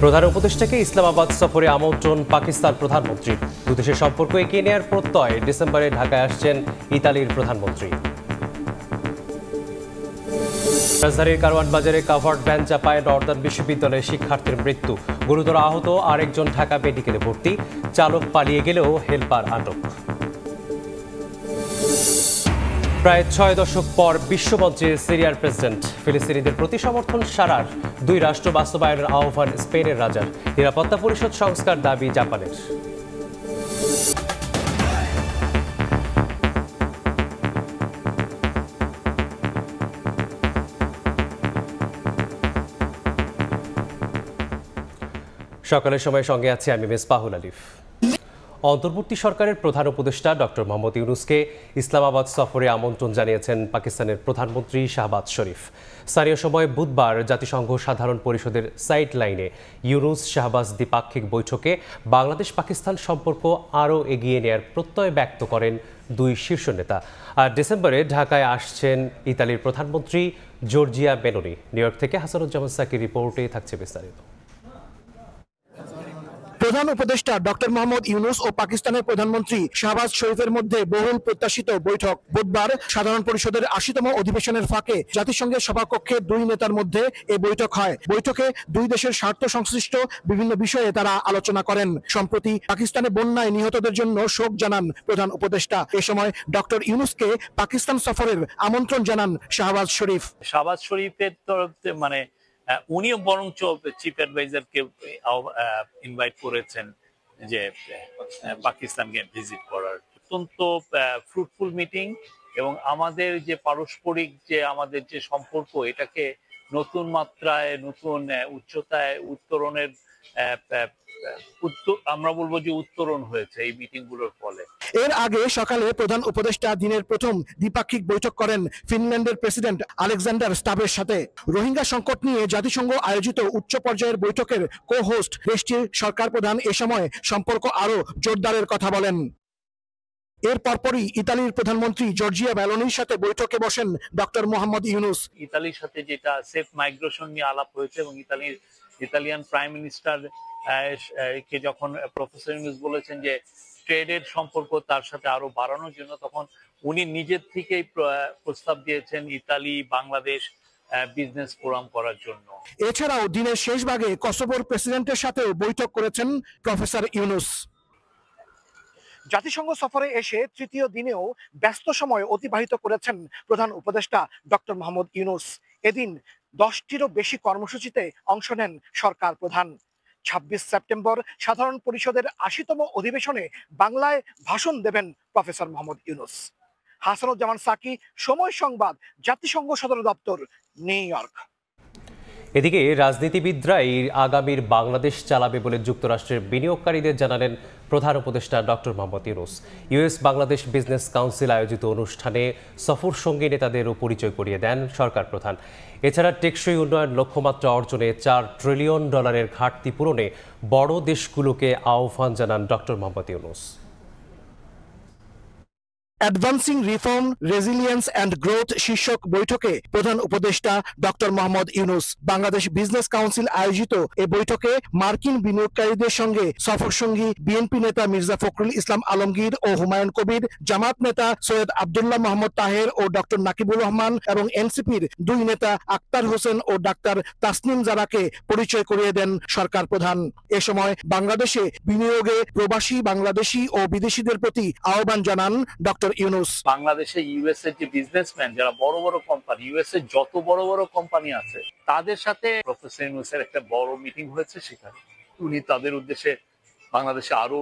প্রধান উপদেষ্টাকে ইসলামাবাদ সফরে আমন্ত্রণ পাকিস্তান প্রধানমন্ত্রী। দুদেশের সম্পর্ক এগিয়ে নেওয়ার প্রত্যয়। ডিসেম্বরে ঢাকায় আসছেন ইতালির প্রধানমন্ত্রী। রাজধানীর কারওয়ান বাজারে কাভার্ড ভ্যান চাপায় নর্দার্ন বিশ্ববিদ্যালয়ের শিক্ষার্থীর মৃত্যু। গুরুতর আহত আরেকজন ঢাকা মেডিকেলে ভর্তি। চালক পালিয়ে গেলেও হেলপার আটক। প্রায় 6 দশক পর বিশ্বমঞ্চে সিরিয়ার প্রেসিডেন্ট। ফিলিস্তিনিদের প্রতি সমর্থন সারার দুই রাষ্ট্র বাস্তবায়নের আহ্বান স্পেনের রাজার। নিরাপত্তা পরিষদ সংস্কার দাবি জাপানের। সকালের সময় সঙ্গে আছি আমি মেজবাহুল আলিফ। অন্তর্বর্তী সরকারের প্রধান উপদেষ্টা ডক্টর মোহাম্মদ ইউনূসকে ইসলামাবাদ সফরে আমন্ত্রণ জানিয়েছেন পাকিস্তানের প্রধানমন্ত্রী শাহবাজ শরীফ। স্থানীয় সময় বুধবার জাতিসংঘ সাধারণ পরিষদের সাইড লাইনে ইউনূস শাহবাজ দ্বিপাক্ষিক বৈঠকে বাংলাদেশ পাকিস্তান সম্পর্ক আরও এগিয়ে নেয়ার প্রত্যয় ব্যক্ত করেন দুই শীর্ষ নেতা। আর ডিসেম্বরে ঢাকায় আসছেন ইতালির প্রধানমন্ত্রী জর্জিয়া মেলোনি। নিউ ইয়র্ক থেকে হাসানুজ্জামান সাকির রিপোর্টে থাকছে বিস্তারিত। প্রধান উপদেষ্টা ডক্টর মোহাম্মদ ইউনূস ও পাকিস্তানের প্রধানমন্ত্রী শাহবাজ শরীফের মধ্যে বহুল প্রত্যাশিত বৈঠক বুধবার সাধারণ পরিষদের ৮০তম অধিবেশনের ফাঁকে জাতিসংঘের সভাকক্ষে দুই নেতার মধ্যে এই বৈঠক হয়। বৈঠকে দুই দেশের স্বার্থ সংশ্লিষ্ট বিভিন্ন বিষয়ে তারা আলোচনা করেন। সম্প্রতি পাকিস্তানে বন্যায় নিহতদের জন্য শোক জানান প্রধান উপদেষ্টা। এ সময় ডক্টর ইউনূসকে পাকিস্তান সফরের আমন্ত্রণ জানান শাহবাজ শরীফ। শাহবাজ শরীফের তরফ মানে উনিও বরঞ্চ চিফ অ্যাডভাইজারকে ইনভাইট করেছেন যে পাকিস্তানকে ভিজিট করার। অত্যন্ত ফ্রুটফুল মিটিং এবং আমাদের যে পারস্পরিক যে আমাদের যে সম্পর্ক এটাকে নতুন মাত্রায় নতুন উচ্চতায় উত্তরণের আমরা বলবো যে উত্তরণ হয়েছে এই মিটিংগুলোর ফলে। এর আগে সকালে প্রধান উপদেষ্টা দিনের প্রথম দ্বিপাক্ষিক বৈঠক করেন ফিনল্যান্ডের প্রেসিডেন্ট আলেকজান্ডার স্টাবের সাথে। রোহিঙ্গা সংকট নিয়ে জাতিসংঘ আয়োজিত উচ্চ পর্যায়ের বৈঠকের কো হোস্ট দেশটির সরকার প্রধান এ সময় সম্পর্ক আরও জোরদারের কথা বলেন। এর পরপরই ইতালির প্রধানমন্ত্রী জর্জিয়া মেলোনির সাথে বৈঠকে বসেন ডক্টর মোহাম্মদ ইউনূস। ইতালির সাথে যেটা সেফ মাইগ্রেশন নিয়ে আলাপ হয়েছে এবং ইতালিয়ান প্রাইম মিনিস্টার কে যখন প্রফেসর ইউনূস বলেছেন যে ট্রেডের সম্পর্ক তার সাথে আরো বাড়ানোর জন্য, তখন উনি নিজের থেকেই প্রস্তাব দিয়েছেন ইতালি বাংলাদেশ বিজনেস ফোরাম করার জন্য। এছাড়াও দিনের শেষ ভাগে কসোভোর প্রেসিডেন্টের সাথেও বৈঠক করেছেন প্রফেসর ইউনূস। জাতিসংঘ সফরে এসে তৃতীয় দিনেও ব্যস্ত সময় অতিবাহিত করেছেন প্রধান উপদেষ্টা ডক্টর মোহাম্মদ ইউনূস। এদিন 10টিরও বেশি কর্মসূচিতে অংশ নেন সরকার প্রধান। 26 সেপ্টেম্বর সাধারণ পরিষদের ৮০তম অধিবেশনে বাংলায় ভাষণ দেবেন প্রফেসর মোহাম্মদ ইউনূস। হাসানুজ্জামান সাকি, সময় সংবাদ, জাতিসংঘ সদর দপ্তর, নিউ ইয়র্ক। এদিকে রাজনীতিবিদরাই আগামীর বাংলাদেশ চালাবে বলে যুক্তরাষ্ট্রের বিনিয়োগকারীদের জানালেন প্রধান উপদেষ্টা doctor Mohammad Yunus. US Bangladesh business council আয়োজিত অনুষ্ঠানে সফর সঙ্গী নেতাদেরও পরিচয় করিয়ে দেন সরকার প্রধান। এছাড়া টেকসই উন্নয়ন লক্ষ্যমাত্রা অর্জনে $4 ট্রিলিয়ন ঘাটতি পূরণে বড় দেশগুলোকে আহ্বান জানান doctor Mohammad Yunus. Advancing reform, resilience and growth শীর্ষক বৈঠকে প্রধান উপদেষ্টা doctor Mohammad Yunus. Bangladesh business council আয়োজিত এ বৈঠকে মার্কিন বিনিয়োগকারীদের সঙ্গে সফরসঙ্গী বিএনপি নেতা মির্জা ফখরুল ইসলাম আলমগীর ও হুমায়ুন কবির, জামাত নেতা সৈয়দ আব্দুল্লাহ মোহাম্মদ তাহের ও ডক্টর নাকিবুর রহমান এবং এনসিপির দুই নেতা আক্তার হোসেন ও ডাক্তার তাসনিম জারাকে পরিচয় করিয়ে দেন সরকার প্রধান। এ সময় বাংলাদেশে বিনিয়োগে প্রবাসী বাংলাদেশি ও বিদেশিদের প্রতি আহ্বান জানান ডক্টর ইউনূস। বাংলাদেশে ইউএস এর যে বিজনেসম্যান যারা বড় বড় কোম্পানি, ইউএস এর যত বড় বড় কোম্পানি আছে তাদের সাথে প্রফেসর ইউনূসের একটা বড় মিটিং হয়েছে। সেখানে উনি তাদের উদ্দেশ্যে বাংলাদেশে আরো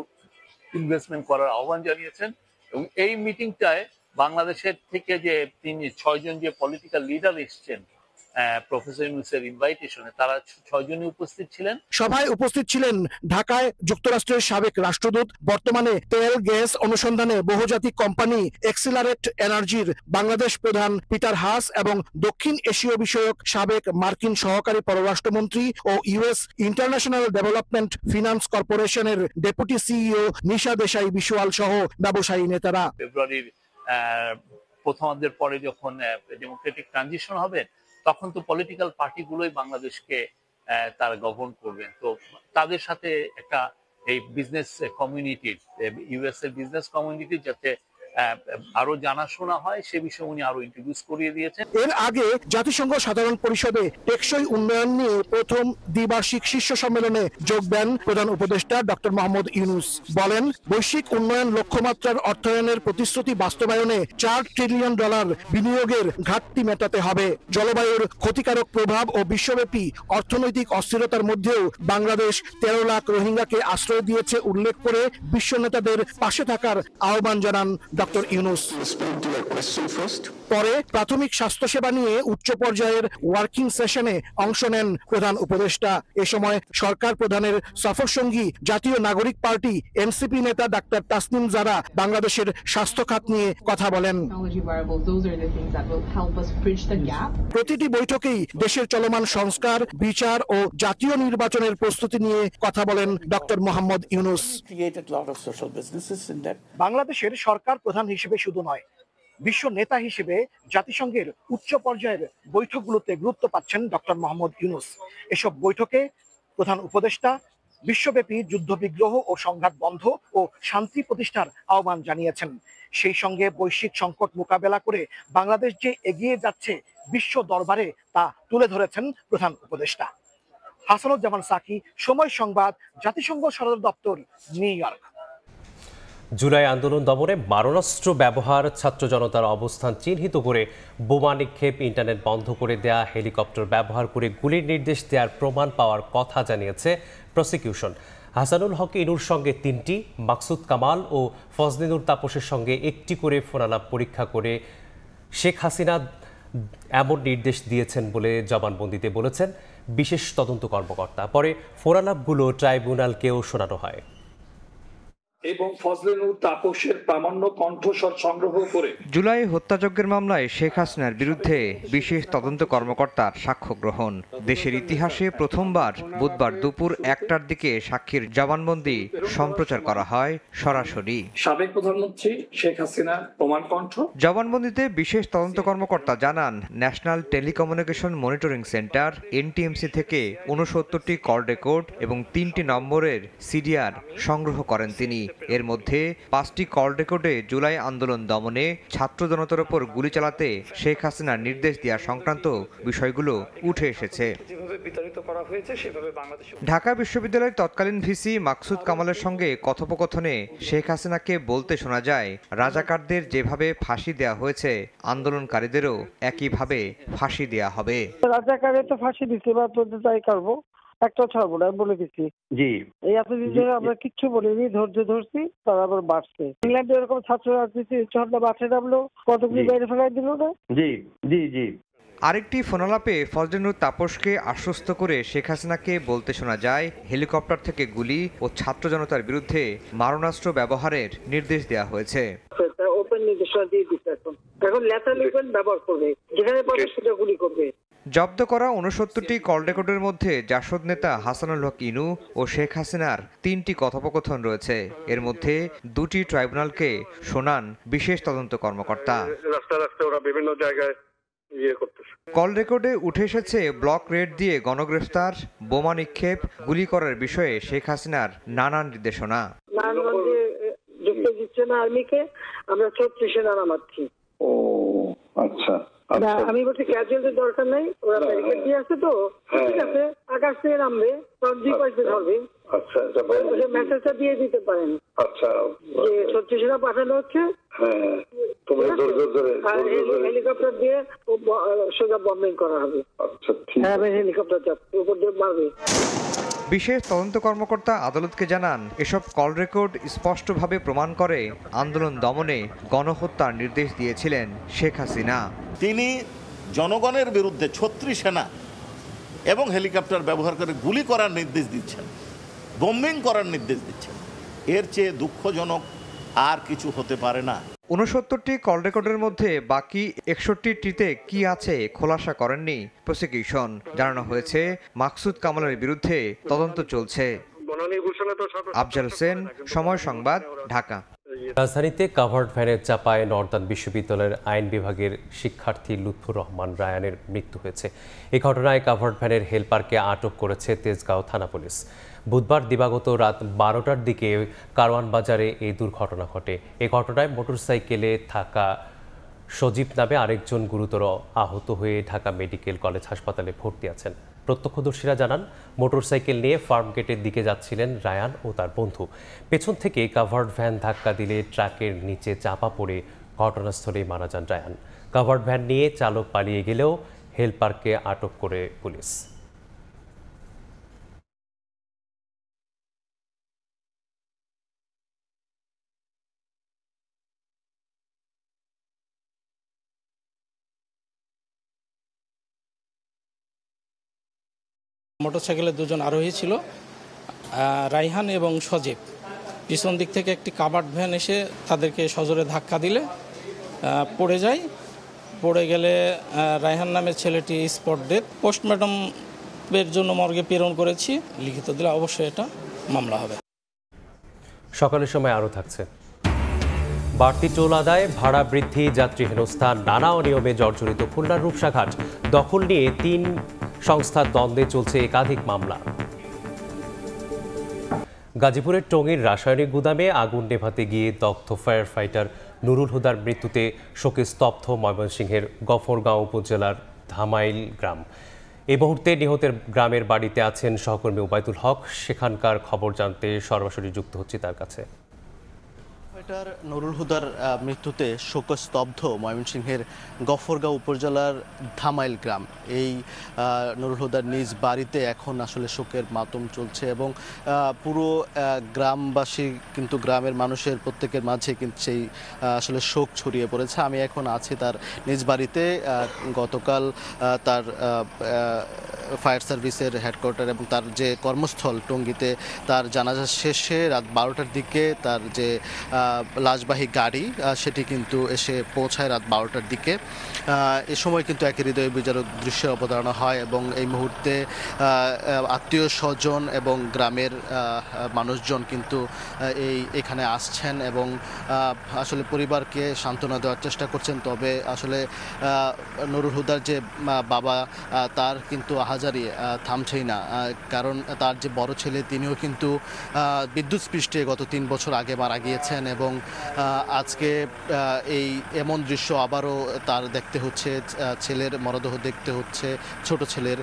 ইনভেস্টমেন্ট করার আহ্বান জানিয়েছেন এবং এই মিটিংটায় বাংলাদেশের থেকে যে 6 জন যে পলিটিক্যাল লিডার এসেছেন প্রফেসর ইউনূসের ইনভাইটেশনে, তারা 6 জনই উপস্থিত ছিলেন। সভায় উপস্থিত ছিলেন ঢাকায় যুক্তরাষ্ট্রের সাবেক রাষ্ট্রদূত, বর্তমানে তেল গ্যাস অনুসন্ধানে বহুজাতিক কোম্পানি এক্সিলারেট এনার্জির বাংলাদেশ প্রধান পিটার হাস এবং দক্ষিণ এশীয় বিষয়ক সাবেক মার্কিন সহকারী পররাষ্ট্রমন্ত্রী ও ইউএস ইন্টারন্যাশনাল ডেভেলপমেন্ট ফিনান্স কর্পোরেশনের ডেপুটি সিইও নিশা দেশাই বিশওয়াল সহ ব্যবসায়ী নেতারা। ফেব্রুয়ারির প্রথমার্ধের পরে যখন ডেমোক্রেটিক ট্রানজিশন হবে তখন তো পলিটিক্যাল পার্টিগুলোই বাংলাদেশকে তারা গভর্ন করবেন। তো তাদের সাথে একটা এই বিজনেস কমিউনিটির, ইউএস এর বিজনেস কমিউনিটির যাতে আরো জানাশোনা হয় সে বিষয়ে উনি আরো ইন্ট্রোডিউস করিয়ে দিয়েছেন। এর আগে জাতিসংঘ সাধারণ পরিষদে টেকসই উন্নয়ন নিয়ে প্রথম দ্বিবার্ষিক শীর্ষ সম্মেলনে যোগ দেন প্রধান উপদেষ্টা ডক্টর মোহাম্মদ ইউনূস। বলেন, বৈশ্বিক উন্নয়ন লক্ষ্যমাত্রার অর্থায়নের প্রতিশ্রুতি বাস্তবায়নে $4 ট্রিলিয়ন বিনিয়োগের ঘাটতি মেটাতে হবে। জলবায়ুর ক্ষতিকারক প্রভাব ও বিশ্বব্যাপী অর্থনৈতিক অস্থিরতার মধ্যেও বাংলাদেশ 13 লাখ রোহিঙ্গাকে আশ্রয় দিয়েছে উল্লেখ করে বিশ্ব নেতাদের পাশে থাকার আহ্বান জানান ডক্টর ইউনূস। পরে প্রাথমিক স্বাস্থ্যসেবা নিয়ে উচ্চ পর্যায়ের ওয়ার্কিং সেশনে অংশ নেন প্রধান উপদেষ্টা। এ সময় সরকার প্রধানের সফরসঙ্গী জাতীয় নাগরিক পার্টি এনসিপি নেতা ডাক্তার তাসনিম জারা বাংলাদেশের স্বাস্থ্য খাত নিয়ে কথা বলেন। প্রতিটি বৈঠকেই দেশের চলমান সংস্কার, বিচার ও জাতীয় নির্বাচনের প্রস্তুতি নিয়ে কথা বলেন ডক্টর মোহাম্মদ ইউনূস। বাংলাদেশের সরকার প্রধান হিসেবে শুধু নয়, বিশ্ব নেতা হিসেবে জাতিসংঘের উচ্চ পর্যায়ের বৈঠকগুলোতে গুরুত্ব পাচ্ছেন ডক্টর মোহাম্মদ ইউনূস। এসব বৈঠকে প্রধান উপদেষ্টা বিশ্বব্যাপী যুদ্ধবিগ্রহ ও সংঘাত বন্ধ ও শান্তি প্রতিষ্ঠার আহ্বান জানিয়েছেন। সেই সঙ্গে বৈশ্বিক সংকট মোকাবেলা করে বাংলাদেশ যে এগিয়ে যাচ্ছে বিশ্ব দরবারে তা তুলে ধরেছেন প্রধান উপদেষ্টা। হাসানুজ্জামান সাকি, সময় সংবাদ, জাতিসংঘ সদর দপ্তর, নিউ ইয়র্ক। জুলাই আন্দোলন দমনে মারণাস্ত্র ব্যবহার, ছাত্র জনতার অবস্থান চিহ্নিত করে বোমা নিক্ষেপ, ইন্টারনেট বন্ধ করে দেয়া, হেলিকপ্টার ব্যবহার করে গুলির নির্দেশ দেওয়ার প্রমাণ পাওয়ার কথা জানিয়েছে প্রসিকিউশন। হাসানুল হক ইনুর সঙ্গে 3টি, মাকসুদ কামাল ও ফজলিনুর তাপসের সঙ্গে 1টি করে ফোনালাপ পরীক্ষা করে শেখ হাসিনা এমন নির্দেশ দিয়েছেন বলে জবানবন্দিতে বলেছেন বিশেষ তদন্ত কর্মকর্তা। পরে ফোনালাপগুলো ট্রাইব্যুনালকেও শোনানো হয় এবং ফজলিনুর তাপসের প্রামাণ্য কণ্ঠস্বর সংগ্রহ করে জুলাই হত্যাযজ্ঞের মামলায় শেখ হাসিনার বিরুদ্ধে বিশেষ তদন্ত কর্মকর্তার সাক্ষ্য গ্রহণ। দেশের ইতিহাসে প্রথমবার বুধবার দুপুর 1টার দিকে সাক্ষীর জবানবন্দি সম্প্রচার করা হয় সরাসরি। সাবেক প্রধানমন্ত্রী শেখ হাসিনার প্রমাণ কণ্ঠ। জবানবন্দিতে বিশেষ তদন্ত কর্মকর্তা জানান, national telecommunication monitoring centre NTMC থেকে 69টি কল রেকর্ড এবং 3টি নম্বরের সিডিআর সংগ্রহ করেন তিনি। এর মধ্যে 5টি কল রেকর্ডে জুলাই আন্দোলন দমনে ছাত্র জনতার উপর গুলি চালাতে শেখ হাসিনার নির্দেশ দেওয়া সংক্রান্ত বিষয়গুলো উঠে এসেছে। ঢাকা বিশ্ববিদ্যালয়ের তৎকালীন ভিসি মাকসুদ কামালের সঙ্গে কথোপকথনে শেখ হাসিনাকে বলতে শোনা যায়, রাজাকারদের যেভাবে ফাঁসি দেওয়া হয়েছে আন্দোলনকারীদেরও একইভাবে ফাঁসি দেওয়া হবে। রাজাকারে তো ফাঁসি দিচ্ছে বা তোদের তাই করবো, একটা ছাড়বো না বলে দিচ্ছি। জি, এই এতদিন ধরে আমরা কিচ্ছু বলিনি, ধৈর্য ধরছি, তারা আবার বাড়ছে। ইংল্যান্ডে এরকম ছাত্র রাজনীতি ঝর্ণা বাঁচে নামলো, কতগুলি বাইরে ফেলাই দিল না। জি জি জি। আরেকটি ফোনালাপে ফজলিনুর তাপসকে আশ্বস্ত করে শেখ হাসিনাকে বলতে শোনা যায়, হেলিকপ্টার থেকে গুলি ও ছাত্র জনতার বিরুদ্ধে মারণাস্ত্র ব্যবহারের নির্দেশ দেওয়া হয়েছে। ওপেন নির্দেশনা দিয়ে দিচ্ছে, এখন ল্যাথাল ওয়েপন ব্যবহার করবে, যেখানে পাবে সেটা গুলি করবে। জব্দ করা 69টি কল রেকর্ডের মধ্যে জাসদ নেতা হাসানুল হক ইনু ও শেখ হাসিনার 3টি কথোপকথন রয়েছে। এর মধ্যে 2টি ট্রাইব্যুনালকে শোনান বিশেষ তদন্ত কর্মকর্তা। ওরা বিভিন্ন জায়গায় কল রেকর্ডে উঠে এসেছে ব্লক রেড দিয়ে গণগ্রেফতার, বোমা নিক্ষেপ, গুলি করার বিষয়ে শেখ হাসিনার নানান নির্দেশনা। নারায়ণগঞ্জে যুক্ত দিচ্ছে না আর্মিকে, আমরা 36 সেনা নামাচ্ছি। ও আচ্ছা, আমি বলছি ক্যাজুয়ালদের দরকার নাই, ওরা ব্যারিকেড দিয়ে আছে তো, ঠিক আছে, আকাশ থেকে নামবে, তখন 2 পয়সা ধরবে। আচ্ছা, মেসেজটা দিয়ে দিতে পারেন। আচ্ছা, যে 36 সেনা পাঠানো হচ্ছে, হেলিকপ্টার দিয়ে সোজা বম্বিং করা হবে। আচ্ছা, হেলিকপ্টার যাচ্ছে, উপর দিয়ে মারবে। বিশেষ তদন্ত কর্মকর্তা আদালতকে জানান, এসব কল রেকর্ড স্পষ্টভাবে প্রমাণ করে আন্দোলন দমনে গণহত্যার নির্দেশ দিয়েছিলেন শেখ হাসিনা। তিনি জনগণের বিরুদ্ধে 36 সেনা এবং হেলিকপ্টার ব্যবহার করে গুলি করার নির্দেশ দিচ্ছেন, বোম্বিং করার নির্দেশ দিচ্ছেন। এর চেয়ে দুঃখজনক আর কিছু হতে পারে না। 69টি কল রেকর্ডের মধ্যে বাকি 61টিতে কি আছে খোলাসা করেননি প্রসিকিউশন। জানানো হয়েছে মাকসুদ কামালের বিরুদ্ধে তদন্ত চলছে। আফজাল হোসেন, সময় সংবাদ, ঢাকা। রাজধানীতে কাভার্ড ভ্যানের চাপায় নর্দার্ন বিশ্ববিদ্যালয়ের আইন বিভাগের শিক্ষার্থী লুৎফুর রহমান রায়ানের মৃত্যু হয়েছে। এই ঘটনায় কাভার্ড ভ্যানের হেলপারকে আটক করেছে তেজগাঁও থানা পুলিশ। বুধবার দিবাগত রাত 12টার দিকে কারওয়ান বাজারে এই দুর্ঘটনা ঘটে। এই ঘটনায় মোটরসাইকেলে থাকা সজীব নামে আরেকজন গুরুতর আহত হয়ে ঢাকা মেডিকেল কলেজ হাসপাতালে ভর্তি আছেন। প্রত্যক্ষদর্শীরা জানান, মোটরসাইকেল নিয়ে ফার্ম গেটের দিকে যাচ্ছিলেন রায়ান ও তার বন্ধু। পেছন থেকে কাভার্ড ভ্যান ধাক্কা দিলে ট্রাকের নিচে চাপা পড়ে ঘটনাস্থলেই মারা যান রায়ান। কাভার্ড ভ্যান নিয়ে চালক পালিয়ে গেলেও হেলপারকে আটক করে পুলিশ। মোটরসাইকেলে দুজন আরোহী ছিল, রাইহান এবং সজীব। পিছন দিক থেকে একটি কাভার্ড ভ্যান এসে তাদেরকে সজোরে ধাক্কা দিলে পড়ে যায়। পড়ে গেলে রাইহান নামের ছেলেটি স্পট ডেথ। পোস্টমর্টমের জন্য মর্গে প্রেরণ করেছি, লিখিত দিলে অবশ্যই এটা মামলা হবে। সকালের সময় আরও থাকছে। বাড়তি টোল আদায়, ভাড়া বৃদ্ধি, যাত্রী হেনস্থা, নানা অনিয়মে জর্জরিত খুলনার রূপসাঘাট। দখল নিয়ে 3 সংস্থার দ্বন্দ্বে চলছে একাধিক মামলা। গাজীপুরের টঙ্গীর রাসায়নিক গুদামে আগুন নেভাতে গিয়ে দগ্ধ ফায়ার ফাইটার নুরুল হুদার মৃত্যুতে শোকে স্তব্ধ ময়মনসিংহের গফরগাঁও উপজেলার ধামাইল গ্রাম। এই মুহূর্তে নিহতের গ্রামের বাড়িতে আছেন সহকর্মী ওবায়দুল হক। সেখানকার খবর জানতে সরাসরি যুক্ত হচ্ছি তার কাছে। নুরুল হুদার মৃত্যুতে শোকস্তব্ধ ময়মনসিংহের গফরগাঁও উপজেলার ধামাইল গ্রাম। এই নুরুল হুদার নিজ বাড়িতে এখন আসলে শোকের মাতম চলছে এবং পুরো গ্রামবাসী কিন্তু গ্রামের মানুষের প্রত্যেকের মাঝে কিন্তু সেই আসলে শোক ছড়িয়ে পড়েছে। আমি এখন আছি তার নিজ বাড়িতে। গতকাল তার ফায়ার সার্ভিসের হেডকোয়ার্টার এবং তার যে কর্মস্থল টঙ্গীতে তার জানাজা শেষে রাত 12টার দিকে তার যে লাশবাহী গাড়ি সেটি কিন্তু এসে পৌঁছায় রাত 12টার দিকে। এ সময় কিন্তু এক হৃদয় বিজারক দৃশ্য অবতারণা হয় এবং এই মুহূর্তে আত্মীয় স্বজন এবং গ্রামের মানুষজন কিন্তু এখানে আসছেন এবং আসলে পরিবারকে সান্ত্বনা দেওয়ার চেষ্টা করছেন। তবে আসলে নুরুল হুদার যে বাবা তার কিন্তু আহাজারি থামছেই না, কারণ তার যে বড় ছেলে তিনিও কিন্তু বিদ্যুৎস্পৃষ্টে গত 3 বছর আগে মারা গিয়েছেন এবং আজকে এই এমন দৃশ্য আবারও তার দেখতে হচ্ছে, ছেলের মরদেহ দেখতে হচ্ছে, ছোট ছেলের।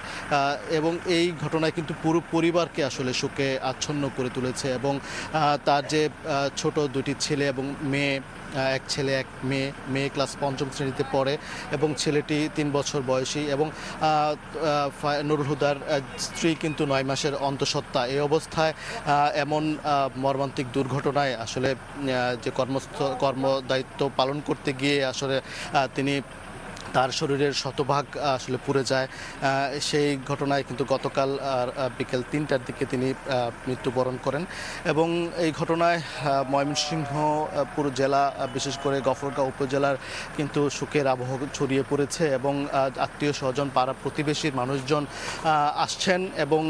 এবং এই ঘটনায় কিন্তু পুরো পরিবারকে আসলে শোকে আচ্ছন্ন করে তুলেছে এবং তার যে ছোট 2টি ছেলে এবং মেয়ে, এক ছেলে এক মেয়ে। মেয়ে ক্লাস 5ম শ্রেণীতে পড়ে এবং ছেলেটি 3 বছর বয়সী এবং নুরুল হুদার স্ত্রী কিন্তু 9 মাসের অন্তঃসত্ত্বা। এই অবস্থায় এমন মর্মান্তিক দুর্ঘটনায় আসলে যে কর্মদায়িত্ব পালন করতে গিয়ে আসলে তিনি তার শরীরের শতভাগ আসলে পুড়ে যায়। সেই ঘটনায় কিন্তু গতকাল বিকেল 3টার দিকে তিনি মৃত্যুবরণ করেন এবং এই ঘটনায় ময়মনসিংহ পুরো জেলা, বিশেষ করে গফরগাঁও উপজেলার কিন্তু শোকের আবহ ছড়িয়ে পড়েছে এবং আত্মীয় স্বজন, পাড়া প্রতিবেশীর মানুষজন আসছেন এবং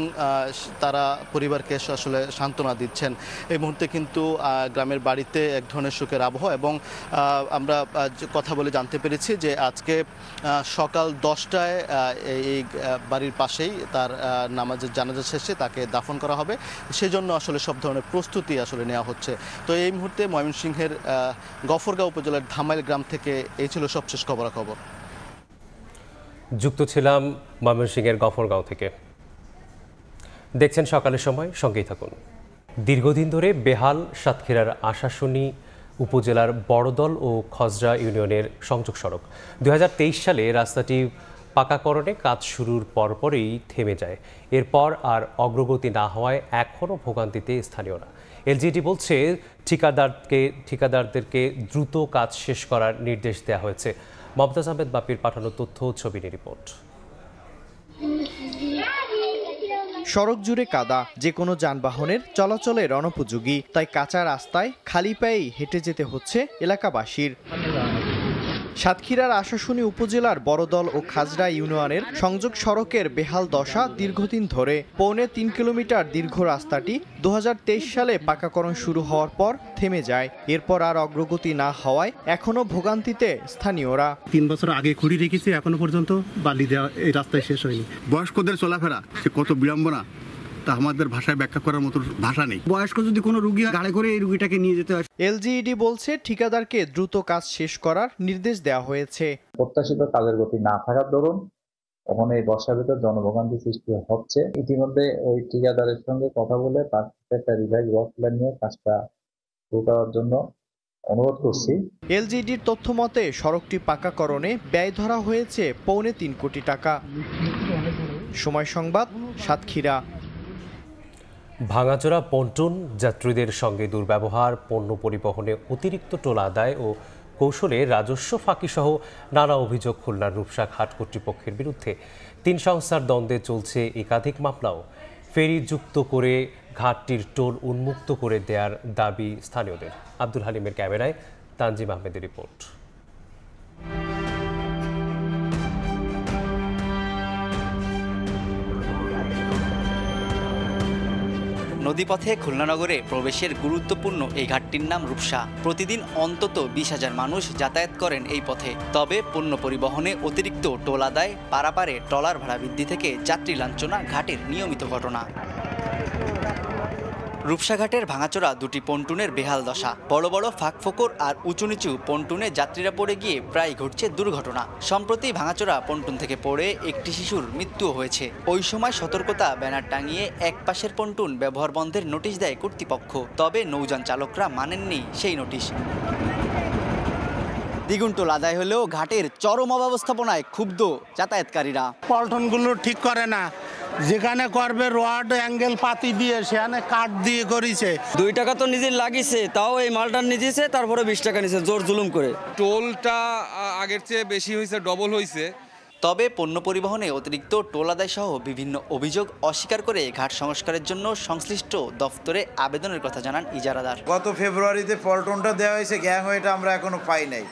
তারা পরিবারকে আসলে সান্ত্বনা দিচ্ছেন। এই মুহূর্তে কিন্তু গ্রামের বাড়িতে এক ধরনের শোকের আবহ এবং আমরা কথা বলে জানতে পেরেছি যে আজকে সকাল 10টায় এই বাড়ির পাশেই তার নামাজের জানাজা শেষে তাকে দাফন করা হবে। সেজন্য আসলে সব ধরনের প্রস্তুতি আসলে নেওয়া হচ্ছে। তো এই মুহূর্তে ময়মনসিংহের গফরগাঁও উপজেলার ধামাইল গ্রাম থেকে এই ছিল সবশেষ খবরাখবর। যুক্ত ছিলাম ময়মনসিংহের গফরগাঁও থেকে। দেখছেন সকালের সময়, সঙ্গেই থাকুন। দীর্ঘদিন ধরে বেহাল সাতক্ষীরার আশাশুনি উপজেলার বড়দল ও খজরা ইউনিয়নের সংযোগ সড়ক। 2023 সালে রাস্তাটি পাকাকরণে কাজ শুরুর পরপরই থেমে যায়। এরপর আর অগ্রগতি না হওয়ায় এখনও ভোগান্তিতে স্থানীয়রা। এলজিইডি বলছে ঠিকাদারদেরকে দ্রুত কাজ শেষ করার নির্দেশ দেওয়া হয়েছে। মমতাজ আহমেদ বাপির পাঠানো তথ্য ও ছবি নিয়ে রিপোর্ট। সড়ক জুড়ে কাদা, যে কোনো যানবাহনের চলাচলের অনুপযোগী, তাই কাঁচা রাস্তায় খালি পায়েই হেঁটে যেতে হচ্ছে এলাকাবাসীর। সাতক্ষীরার আশাশুনি উপজেলার বড়দল ও খাজরা ইউনিয়নের সংযোগ সড়কের বেহাল দশা দীর্ঘদিন ধরে। 3.25 কিলোমিটার দীর্ঘ রাস্তাটি 2023 সালে পাকাকরণ শুরু হওয়ার পর থেমে যায়। এরপর আর অগ্রগতি না হওয়ায় এখনো ভোগান্তিতে স্থানীয়রা। 3 বছর আগে খুঁড়ি রেখেছি, এখনো পর্যন্ত বালি দেওয়া এই রাস্তায় শেষ হয়নি। বয়স্কদের চলাফেরা সে কত বিড়ম্বনা, তা আমাদের ভাষায় ব্যাখ্যা করার মতো ভাষা নেই। বয়স্ক যদি কোনো রুগী গাড়ি করে এই রুগীটাকে নিয়ে যেতে হয়। এলজিইডি বলছে ঠিকাদারকে দ্রুত কাজ শেষ করার নির্দেশ দেওয়া হয়েছে। প্রত্যাশিত কাজের গতি না থাকার দরুন তখন এই বর্ষার ভিতর জনভোগান্তি সৃষ্টি হচ্ছে। ইতিমধ্যে ওই ঠিকাদারের সঙ্গে কথা বলে তার একটা রিভাইজ ওয়ার্ক প্ল্যান নিয়ে কাজটা শুরু করার জন্য অনুরোধ করছি। এলজিইডির তথ্য মতে সড়কটি পাকাকরণে ব্যয় ধরা হয়েছে 3.25 কোটি টাকা। সময় সংবাদ, সাতক্ষীরা। ভাঙাচোরা পন্টুন, যাত্রীদের সঙ্গে দুর্ব্যবহার, পণ্য পরিবহনে অতিরিক্ত টোল আদায় ও কৌশলে রাজস্ব ফাঁকিসহ নানা অভিযোগ খুলনার রূপসা ঘাট কর্তৃপক্ষের বিরুদ্ধে। 3 সংস্থার দ্বন্দ্বে চলছে একাধিক মামলাও। ফেরি যুক্ত করে ঘাটটির টোল উন্মুক্ত করে দেওয়ার দাবি স্থানীয়দের। আব্দুল হালিমের ক্যামেরায় তানজিম আহমেদের রিপোর্ট। নদীপথে খুলনা নগরে প্রবেশের গুরুত্বপূর্ণ এই ঘাটটির নাম রূপসা। প্রতিদিন অন্তত 20,000 মানুষ যাতায়াত করেন এই পথে। তবে পণ্য পরিবহনে অতিরিক্ত টোল আদায়, পারাপারে ট্রলার ভাড়া বৃদ্ধি থেকে যাত্রী লাঞ্ছনা ঘাটের নিয়মিত ঘটনা। রূপসাঘাটের ভাঙাচোরা 2টি পন্টুনের বেহাল দশা। বড় বড় ফাঁকফোকর আর উঁচু নিচু পন্টুনে যাত্রীরা পড়ে গিয়ে প্রায় ঘটছে দুর্ঘটনা। সম্প্রতি ভাঙাচোরা পন্টুন থেকে পড়ে একটি শিশুর মৃত্যুও হয়েছে। ওই সময় সতর্কতা ব্যানার টাঙিয়ে এক পাশের পন্টুন ব্যবহার বন্ধের নোটিশ দেয় কর্তৃপক্ষ। তবে নৌযান চালকরা মানেননি সেই নোটিশ। দ্বিগুণ টোল আদায় হলেও ঘাটের চরম অব্যবস্থাপনায় ক্ষুব্ধ যাতায়াতকারীরা। পল্টনগুলো ঠিক করে না, যেখানে করবে রড অ্যাঙ্গেল পাতি দিয়ে সেখানে কাঠ দিয়ে করেছে। 2 টাকা তো নিজের লাগিয়েছে, তাও এই মালটা নিজেছে, তারপরে 20 টাকা নিছে জোর জুলুম করে। টোলটা আগের চেয়ে বেশি হয়েছে, ডবল হয়েছে। তবে পণ্য পরিবহনে অতিরিক্ত টোল আদায় সহ বিভিন্ন অভিযোগ অস্বীকার করে ঘাট সংস্কারের জন্য সংশ্লিষ্ট দফতরে আবেদনের কথা জানান ইজারাদার। গত ফেব্রুয়ারিতে পল্টনটা দেওয়া হয়েছে, গ্যাংওয়েটা আমরা এখনো পাই নাই।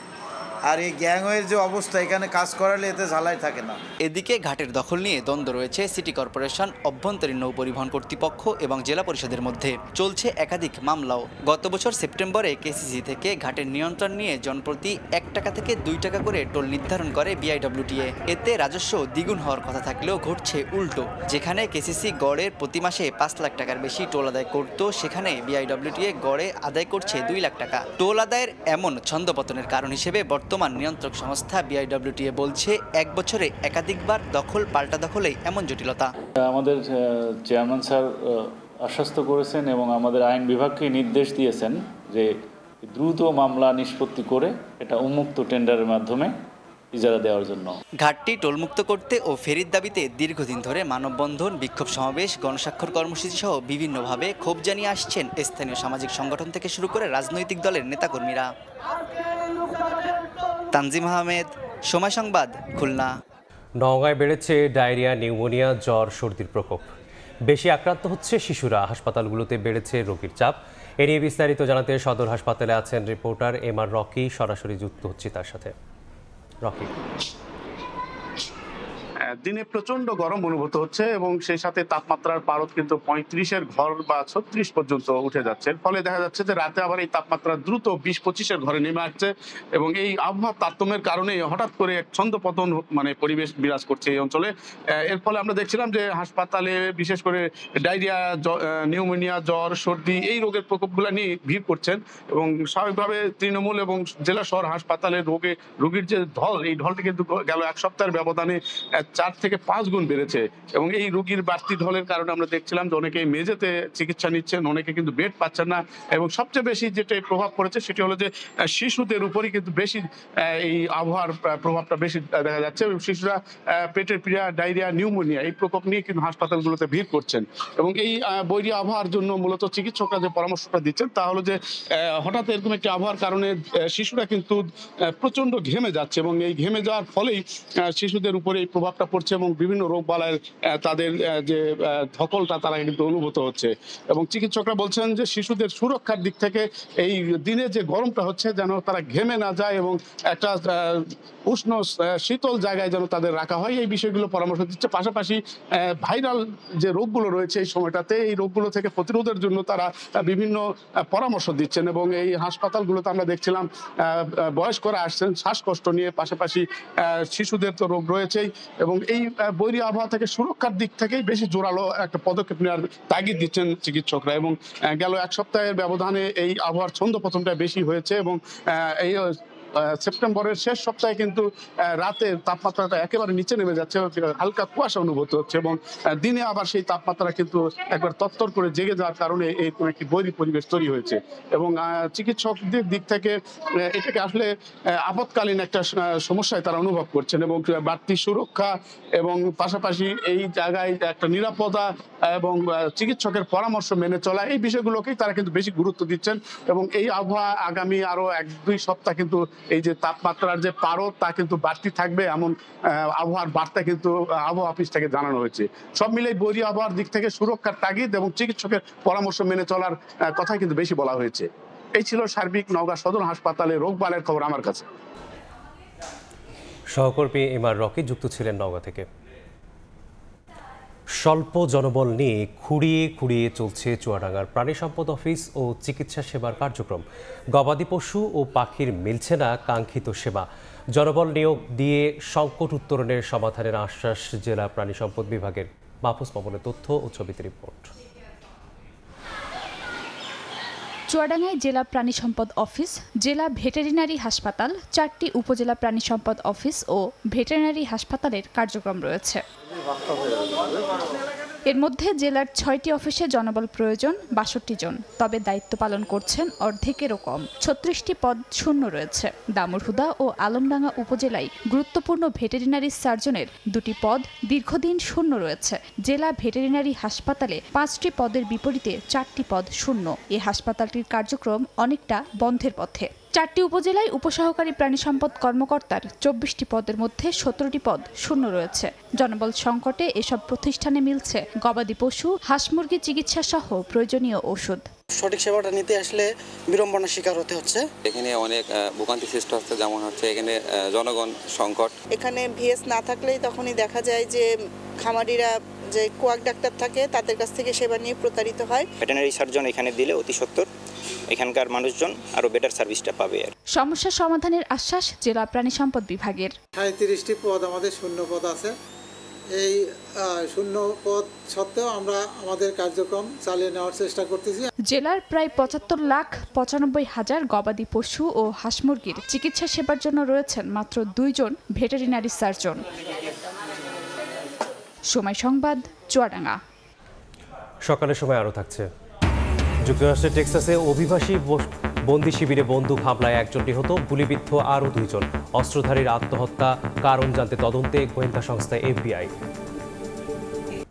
আর এই গ্যাংওয়ের যে অবস্থা, এখানে কাজ করালে এতে ঝালাই থাকে না। এদিকে ঘাটের দখল নিয়ে দ্বন্দ্ব রয়েছে সিটি কর্পোরেশন, অভ্যন্তরীণ নৌ পরিবহন কর্তৃপক্ষ এবং জেলা পরিষদের মধ্যে। চলছে একাধিক মামলাও। গত বছর সেপ্টেম্বরে কেসিসি থেকে ঘাটের নিয়ন্ত্রণ নিয়ে জনপ্রতি 1 টাকা থেকে 2 টাকা করে টোল নির্ধারণ করে বিআইডব্লিউটিএ। এতে রাজস্ব দ্বিগুণ হওয়ার কথা থাকলেও ঘটছে উল্টো। যেখানে কেসিসি গড়ে প্রতি মাসে 5 লাখ টাকার বেশি টোল আদায় করত, সেখানে বিআইডব্লিউটিএ গড়ে আদায় করছে 2 লাখ টাকা। টোল আদায়ের এমন ছন্দপতনের কারণ হিসেবে বর্তমান নিয়ন্ত্রক সংস্থা বিআইডব্লিউটিএ বলছে 1 বছরে একাধিকবার দখল পাল্টা দখলেই এমন জটিলতা। আমাদের চেয়ারম্যান স্যার আশ্বস্ত করেছেন এবং আমাদের আইন বিভাগকে নির্দেশ দিয়েছেন যে দ্রুত মামলা নিষ্পত্তি করে এটা উন্মুক্ত টেন্ডারের মাধ্যমে ইজারা দেওয়ার জন্য। ঘাটটি টোলমুক্ত করতে ও ফেরির দাবিতে দীর্ঘদিন ধরে মানববন্ধন, বিক্ষোভ সমাবেশ, গণস্বাক্ষর কর্মসূচি সহ বিভিন্নভাবে ক্ষোভ জানিয়ে আসছেন স্থানীয় সামাজিক সংগঠন থেকে শুরু করে রাজনৈতিক দলের নেতাকর্মীরা। তানজিম আহমেদ, সময় সংবাদ, খুলনা। নওগাঁয় বেড়েছে ডায়রিয়া, নিউমোনিয়া, জ্বর, সর্দির প্রকোপ। বেশি আক্রান্ত হচ্ছে শিশুরা। হাসপাতালগুলোতে বেড়েছে রোগীর চাপ। এ নিয়ে বিস্তারিত জানাতে সদর হাসপাতালে আছেন রিপোর্টার এমআর রকি। সরাসরি যুক্ত হচ্ছি তার সাথে। রকি, দিনে প্রচন্ড গরম অনুভূত হচ্ছে এবং সেই সাথে তাপমাত্রার পারদ কিন্তু 35-এর ঘর বা 36 পর্যন্ত উঠে যাচ্ছে। ফলে দেখা যাচ্ছে যে রাতে আবার এই তাপমাত্রা দ্রুত 20-25-এর ঘরে নেমে আসছে এবং এই আবহাওয়ার তারতম্যের কারণে হঠাৎ করে এক ছন্দপতন পরিবেশ বিরাজ করছে এই অঞ্চলে। এর ফলে আমরা দেখছিলাম যে হাসপাতালে বিশেষ করে ডায়রিয়া, নিউমোনিয়া, জ্বর, সর্দি এই রোগের প্রকোপগুলো নিয়ে ভিড় করছেন এবং স্বাভাবিকভাবে তৃণমূল এবং জেলা শহর হাসপাতালে রোগীর যে ঢল, এই ঢলটি কিন্তু গেল 1 সপ্তাহের ব্যবধানে 4 থেকে 5 গুণ বেড়েছে এবং এই রোগীর বাড়তি ঢলের কারণে আমরা দেখছিলাম যে অনেকে মেঝেতে চিকিৎসা নিচ্ছেন, অনেকে কিন্তু বেড পাচ্ছেন না এবং সবচেয়ে বেশি যেটা প্রভাব পড়েছে সেটি হলো যে শিশুদের উপরই কিন্তু বেশি এই আবহাওয়ার প্রভাবটা বেশি দেখা যাচ্ছে। শিশুরা পেটের পীড়া, ডায়রিয়া, নিউমোনিয়া এই প্রকোপ নিয়ে কিন্তু হাসপাতালগুলোতে ভিড় করছেন এবং এই বৈরী আবহাওয়ার জন্য মূলত চিকিৎসকরা যে পরামর্শটা দিচ্ছেন তা হলো যে হঠাৎ এরকম একটি আবহাওয়ার কারণে শিশুরা কিন্তু প্রচন্ড ঘেমে যাচ্ছে এবং এই ঘেমে যাওয়ার ফলেই শিশুদের উপরে এই প্রভাবটা পড়ছে এবং বিভিন্ন রোগবালাইয়ের তাদের যে ধকলটা তারা কিন্তু অনুভূত হচ্ছে। এবং চিকিৎসকরা বলছেন যে শিশুদের সুরক্ষার দিক থেকে এই দিনে যে গরমটা হচ্ছে যেন তারা ঘেমে না যায় এবং একটা উষ্ণ শীতল জায়গায় যেন তাদের রাখা হয়, এই বিষয়গুলো পরামর্শ দিচ্ছে। পাশাপাশি ভাইরাল যে রোগগুলো রয়েছে এই সময়টাতে, এই রোগগুলো থেকে প্রতিরোধের জন্য তারা বিভিন্ন পরামর্শ দিচ্ছেন। এবং এই হাসপাতালগুলোতে আমরা দেখছিলাম বয়স্করা আসছেন শ্বাসকষ্ট নিয়ে, পাশাপাশি শিশুদের তো রোগ রয়েছেই। এবং এই বৈরী আবহাওয়া থেকে সুরক্ষার দিক থেকেই বেশি জোরালো একটা পদক্ষেপ নেওয়ার তাগিদ দিচ্ছেন চিকিৎসকরা। এবং গেল এক সপ্তাহের ব্যবধানে এই আবহাওয়ার ছন্দপতনটা বেশি হয়েছে এবং এই সেপ্টেম্বরের শেষ সপ্তাহে কিন্তু রাতে তাপমাত্রাটা একেবারে নিচে নেমে যাচ্ছে, হালকা কুয়াশা অনুভূত হচ্ছে এবং দিনে আবার সেই তাপমাত্রা কিন্তু একবার তত্তর করে জেগে যাওয়ার কারণে এরকম একটি বৈরী পরিবেশ তৈরি হয়েছে। এবং চিকিৎসকদের দিক থেকে এটাকে আসলে আপৎকালীন একটা সমস্যায় তারা অনুভব করছেন এবং বাড়তি সুরক্ষা এবং পাশাপাশি এই জায়গায় একটা নিরাপত্তা এবং চিকিৎসকের পরামর্শ মেনে চলা, এই বিষয়গুলোকেই তারা কিন্তু বেশি গুরুত্ব দিচ্ছেন। এবং এই আবহাওয়া আগামী আরো 1-2 সপ্তাহ কিন্তু এই যে তাপমাত্রার যে পারদ তা কিন্তু বাড়তি থাকবে এমন আবহাওয়ার বার্তা কিন্তু আবহাওয়া অফিস থেকে জানানো হয়েছে। সব মিলে বৈরী আবহাওয়ার দিক থেকে সুরক্ষার তাগিদ এবং চিকিৎসকের পরামর্শ মেনে চলার কথাই কিন্তু বেশি বলা হয়েছে। এই ছিল সার্বিক নওগাঁ সদর হাসপাতালে রোগবালাইয়ের খবর আমার কাছে। সহকর্মী এমআর রকি যুক্ত ছিলেন নওগাঁ থেকে। স্বল্প জনবল নিয়ে খুঁড়িয়ে খুঁড়িয়ে চলছে চুয়াডাঙ্গার প্রাণী সম্পদ অফিস ও চিকিৎসা সেবার কার্যক্রম। গবাদি পশু ও পাখির মিলছে না কাঙ্ক্ষিত সেবা। জনবল নিয়োগ দিয়ে সংকট উত্তরণের সমাধানের আশ্বাস জেলা প্রাণী সম্পদ বিভাগের। মাহফুজ মামুনের তথ্য ও ছবিতে রিপোর্ট। চুয়াডাঙ্গায় জেলা প্রাণী সম্পদ অফিস, জেলা ভেটেরিনারি হাসপাতাল, 4টি উপজেলা প্রাণী সম্পদ অফিস ও ভেটেরিনারি হাসপাতালের কার্যক্রম রয়েছে। এর মধ্যে জেলার 6টি অফিসে জনবল প্রয়োজন 62 জন, তবে দায়িত্ব পালন করছেন অর্ধেকেরও কম। 36টি পদ শূন্য রয়েছে। দামুড়হুদা ও আলমডাঙ্গা উপজেলায় গুরুত্বপূর্ণ ভেটেরিনারি সার্জনের 2টি পদ দীর্ঘদিন শূন্য রয়েছে। জেলা ভেটেরিনারি হাসপাতালে 5টি পদের বিপরীতে 4টি পদ শূন্য। এই হাসপাতালটির কার্যক্রম অনেকটা বন্ধের পথে। 4টি উপজেলায় উপসহকারী প্রাণী সম্পদ কর্মকর্তার 24টি পদের মধ্যে 17টি পদ শূন্য রয়েছে। জনবল সংকটে এসব প্রতিষ্ঠানে মিলছে গবাদি পশু, হাঁস মুরগি চিকিৎসা সহ প্রয়োজনীয় ওষুধ। সঠিক সেবাটা নিতে আসলে বিড়ম্বনার শিকার হতে হচ্ছে। এখানে অনেক ভোগান্তি সৃষ্টি হচ্ছে, যেমন হচ্ছে এখানে জনগণ সংকট। এখানে ভিএস না থাকলেই তখনই দেখা যায় যে খামারিরা যে কোয়াক ডাক্তার থাকে তাদের কাছ থেকে সেবা নিয়ে প্রতারিত হয়। ভেটেরিনারি সার্জন এখানে দিলে অতি সত্বর এখানকার মানুষজন আরো বেটার সার্ভিসটা পাবে। সমস্যা সমাধানের আশ্বাস জেলা প্রাণী সম্পদ বিভাগের। 37টি পদ আমাদের শূন্য পদ আছে। এই শূন্য পদ সত্ত্বেও আমরা আমাদের কার্যক্রম চালিয়ে নেওয়ার চেষ্টা করতেছি। জেলার প্রায় 75,95,000 গবাদি পশু ও হাঁস মুরগির চিকিৎসা সেবার জন্য রয়েছেন মাত্র 2 জন ভেটেরিনারি সার্জন। সময় সংবাদ, চুয়াডাঙ্গা। সকালের সময় আরও থাকছে। যুক্তরাষ্ট্রের টেক্সাসে অভিবাসী বন্দি শিবিরে বন্দুক হামলায় একজন নিহত, গুলিবিদ্ধ আরও 2 জন। অস্ত্রধারীর আত্মহত্যা কারণ জানতে তদন্তে গোয়েন্দা সংস্থা FBI।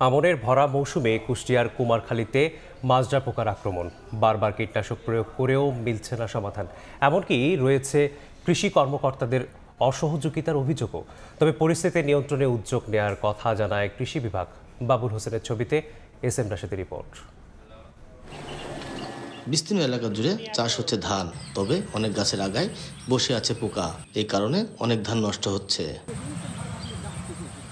আমনের ভরা মৌসুমে কুষ্টিয়ার কুমারখালীতে মাজরা পোকার আক্রমণ। বারবার কীটনাশক প্রয়োগ করেও মিলছে না সমাধান। এমনকি রয়েছে কৃষি কর্মকর্তাদের অসহযোগিতার অভিযোগও। তবে পরিস্থিতি নিয়ন্ত্রণে উদ্যোগ নেওয়ার কথা জানায় কৃষি বিভাগ। বাবুল হোসেনের ছবিতে SM রাশেদের রিপোর্ট। বিস্তীর্ণ এলাকা জুড়ে চাষ হচ্ছে ধান, তবে অনেক গাছের আগায় বসে আছে পোকা। এই কারণে অনেক ধান নষ্ট হচ্ছে।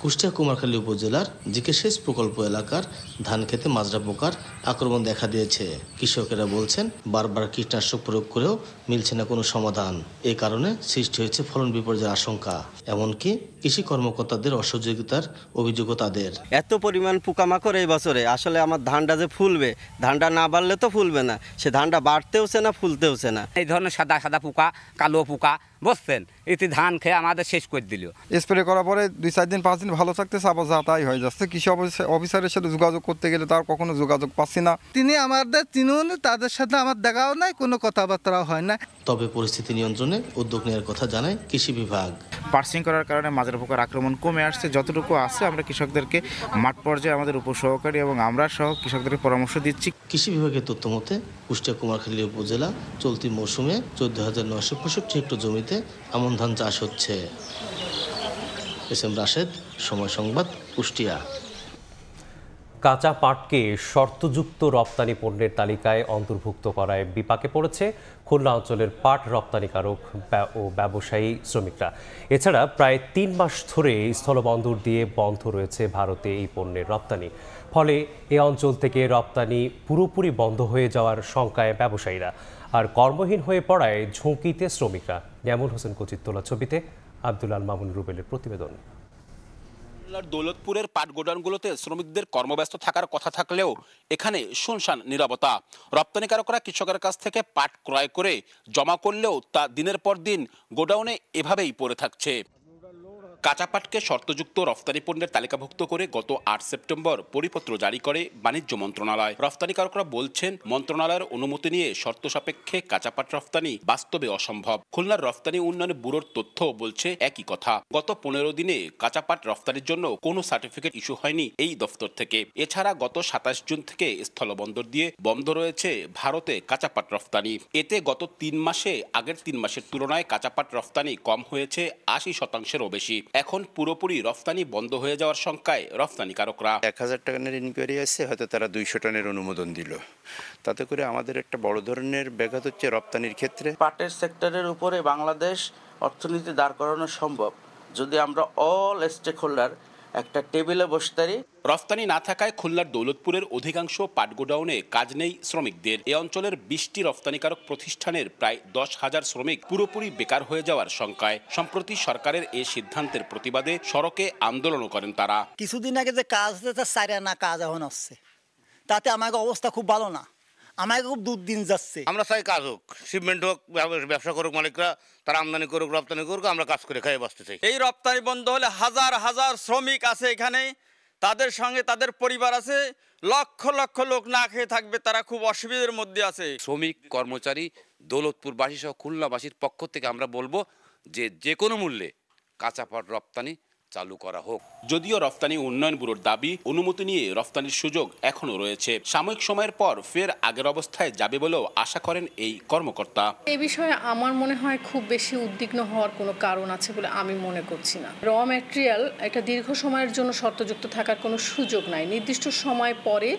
কুষ্টিয়া কুমারখালী উপজেলার জিকে সেচ প্রকল্প এলাকার ধান খেতে মাজরা পোকার আক্রমণ দেখা দিয়েছে। কৃষকেরা বলছেন বারবার কীটনাশক প্রয়োগ করেও মিলছে না কোনো সমাধান। এই কারণে সৃষ্টি হয়েছে ফলন বিপর্যয়ের আশঙ্কা। এমনকি কৃষি কর্মকর্তাদের অসহযোগিতার অভিযোগও তাদের। এত পরিমাণ পোকামাকড় এই বছরে, আসলে আমার ধানটা যে ফুলবে, ধানটা না বাড়লে তো ফুলবে না, সে ধানটা বাড়তেওছে না ফুলতেওছে না। এই ধরনের সাদা সাদা পোকা, কালো পোকা, বুঝছেন, এতে ধান খেয়ে আমাদের শেষ করে দিল। স্প্রে করার পরে 2-4 দিন 5 দিন ভালো থাকতেছে, আবার যাতাই হয়ে যাচ্ছে। কৃষি অফিসারের সাথে যোগাযোগ করতে গেলে তার কখনো যোগাযোগ পাচ্ছি না। তিনি আমাদের চিনুন, তাদের সাথে আমার দেখাও নাই, কোনো কথাবার্তাও হয় না। তবে পরিস্থিতি নিয়ন্ত্রণে উদ্যোগ নেওয়ার কথা জানায় কৃষি বিভাগ। পার্সিং করার কারণে মাজরা পোকার আক্রমণ কমে আসছে। যতটুকু আছে আমরা কৃষকদেরকে মাঠ পর্যায়ে আমাদের উপসহকারী এবং আমরা সহ কৃষকদেরকে পরামর্শ দিচ্ছি। কৃষি বিভাগের তথ্য মতে কুষ্টিয়া কুমারখালী উপজেলা চলতি মৌসুমে 14,965 হেক্টর জমিতে আমন ধান চাষ হচ্ছে। এস.এম. রাশেদ, সময় সংবাদ, কুষ্টিয়া। কাঁচা পাটকে শর্তযুক্ত রপ্তানি পণ্যের তালিকায় অন্তর্ভুক্ত করায় বিপাকে পড়েছে খুলনা অঞ্চলের পাট রপ্তানিকারক ও ব্যবসায়ী শ্রমিকরা। এছাড়া প্রায় ৩ মাস ধরে স্থলবন্দর দিয়ে বন্ধ রয়েছে ভারতে এই পণ্যের রপ্তানি। ফলে এ অঞ্চল থেকে রপ্তানি পুরোপুরি বন্ধ হয়ে যাওয়ার শঙ্কায় ব্যবসায়ীরা, আর কর্মহীন হয়ে পড়ায় ঝুঁকিতে শ্রমিকরা। যেমন হোসেন কচির তোলা ছবিতে আব্দুল আল মামুন রুবেলের প্রতিবেদন। দৌলতপুরের পাট গোডাউনগুলোতে শ্রমিকদের কর্মব্যস্ত থাকার কথা থাকলেও এখানে শুনশান নীরবতা। রপ্তানিকারকরা কৃষকের কাছ থেকে পাট ক্রয় করে জমা করলেও তা দিনের পর দিন গোডাউনে এভাবেই পড়ে থাকছে। কাঁচা পাটকে শর্তযুক্ত রফতানি পণ্যের তালিকাভুক্ত করে গত ৮ সেপ্টেম্বর পরিপত্র জারি করে বাণিজ্য মন্ত্রণালয়। রফতানিকারকরা বলছেন, মন্ত্রণালয়ের অনুমতি নিয়ে শর্ত সাপেক্ষে কাঁচা পাট রফতানি বাস্তবে অসম্ভব। খুলনার রফতানি উন্নয়ন ব্যুরোর তথ্য বলছে একই কথা। গত ১৫ দিনে কাঁচা পাট রফতানির জন্য কোনো সার্টিফিকেট ইস্যু হয়নি এই দফতর থেকে। এছাড়া গত ২৭ জুন থেকে স্থলবন্দর দিয়ে বন্ধ রয়েছে ভারতে কাঁচা পাট রফতানি। এতে গত ৩ মাসে আগের ৩ মাসের তুলনায় কাঁচা পাট রফতানি কম হয়েছে ৮০%-এরও বেশি। এখন পুরোপুরি রফতানি বন্ধ হয়ে যাওয়ার শঙ্কায় রফতানিকারকরা। ১,০০০ টনের ইনকোয়ারি আসছে, হয়তো তারা ২০০ টনের অনুমোদন দিল। তাতে করে আমাদের একটা বড় ধরনের ব্যাঘাত হচ্ছে রপ্তানির ক্ষেত্রে। পাটের সেক্টরের উপরে বাংলাদেশ অর্থনীতি দাঁড় করানো সম্ভব যদি আমরা অল স্টেক হোল্ডার একটা টেবিলে বসতে পারি। রফতানি না থাকায় খুলনার দৌলতপুরের অধিকাংশ পাট গোডাউনে কাজ নেই শ্রমিকদের। এ অঞ্চলের ২০টি রফতানিকারক প্রতিষ্ঠানের প্রায় ১০,০০০ শ্রমিক পুরোপুরি বেকার হয়ে যাওয়ার শঙ্কায়। সম্প্রতি সরকারের এই সিদ্ধান্তের প্রতিবাদে সড়কে আন্দোলনও করেন তারা। কিছুদিন আগে যে কাজ হচ্ছে তার সাইরা না কাজ এখন আসছে, তাতে আমাকে অবস্থা খুব ভালো না, আমাকে খুব দুর্দিন যাচ্ছে। আমরা চাই কাজ হোক, শিপমেন্ট হোক, ব্যবসা করুক মালিকরা, তারা আমদানি করুক, রপ্তানি করুক, আমরা কাজ করে খাইয়ে বাঁচতে চাই। এই রপ্তানি বন্ধ হলে হাজার হাজার শ্রমিক আছে এখানে, তাদের সঙ্গে তাদের পরিবার আছে, লক্ষ লক্ষ লোক না খেয়ে থাকবে, তারা খুব অসুবিধার মধ্যে আছে। শ্রমিক কর্মচারী দৌলতপুরবাসী সহ খুলনাবাসীর পক্ষ থেকে আমরা বলবো যে কোনো মূল্যে কাঁচা পাট রপ্তানি চালু করা হোক। যদিও রফতানি উন্নয়ন ব্যুরোর দাবি, অনুমতি নিয়ে রফতানির সুযোগ এখনো রয়েছে। সাময়িক সময়ের পর ফের আগের অবস্থায় যাবে বলেও আশা করেন এই কর্মকর্তা। এই বিষয়ে আমার মনে হয় খুব বেশি উদ্বিগ্ন হওয়ার কোনো কারণ আছে বলে আমি মনে করছি না। র ম্যাটেরিয়াল একটা দীর্ঘ সময়ের জন্য শর্তযুক্ত থাকার কোনো সুযোগ নাই। নির্দিষ্ট সময় পরে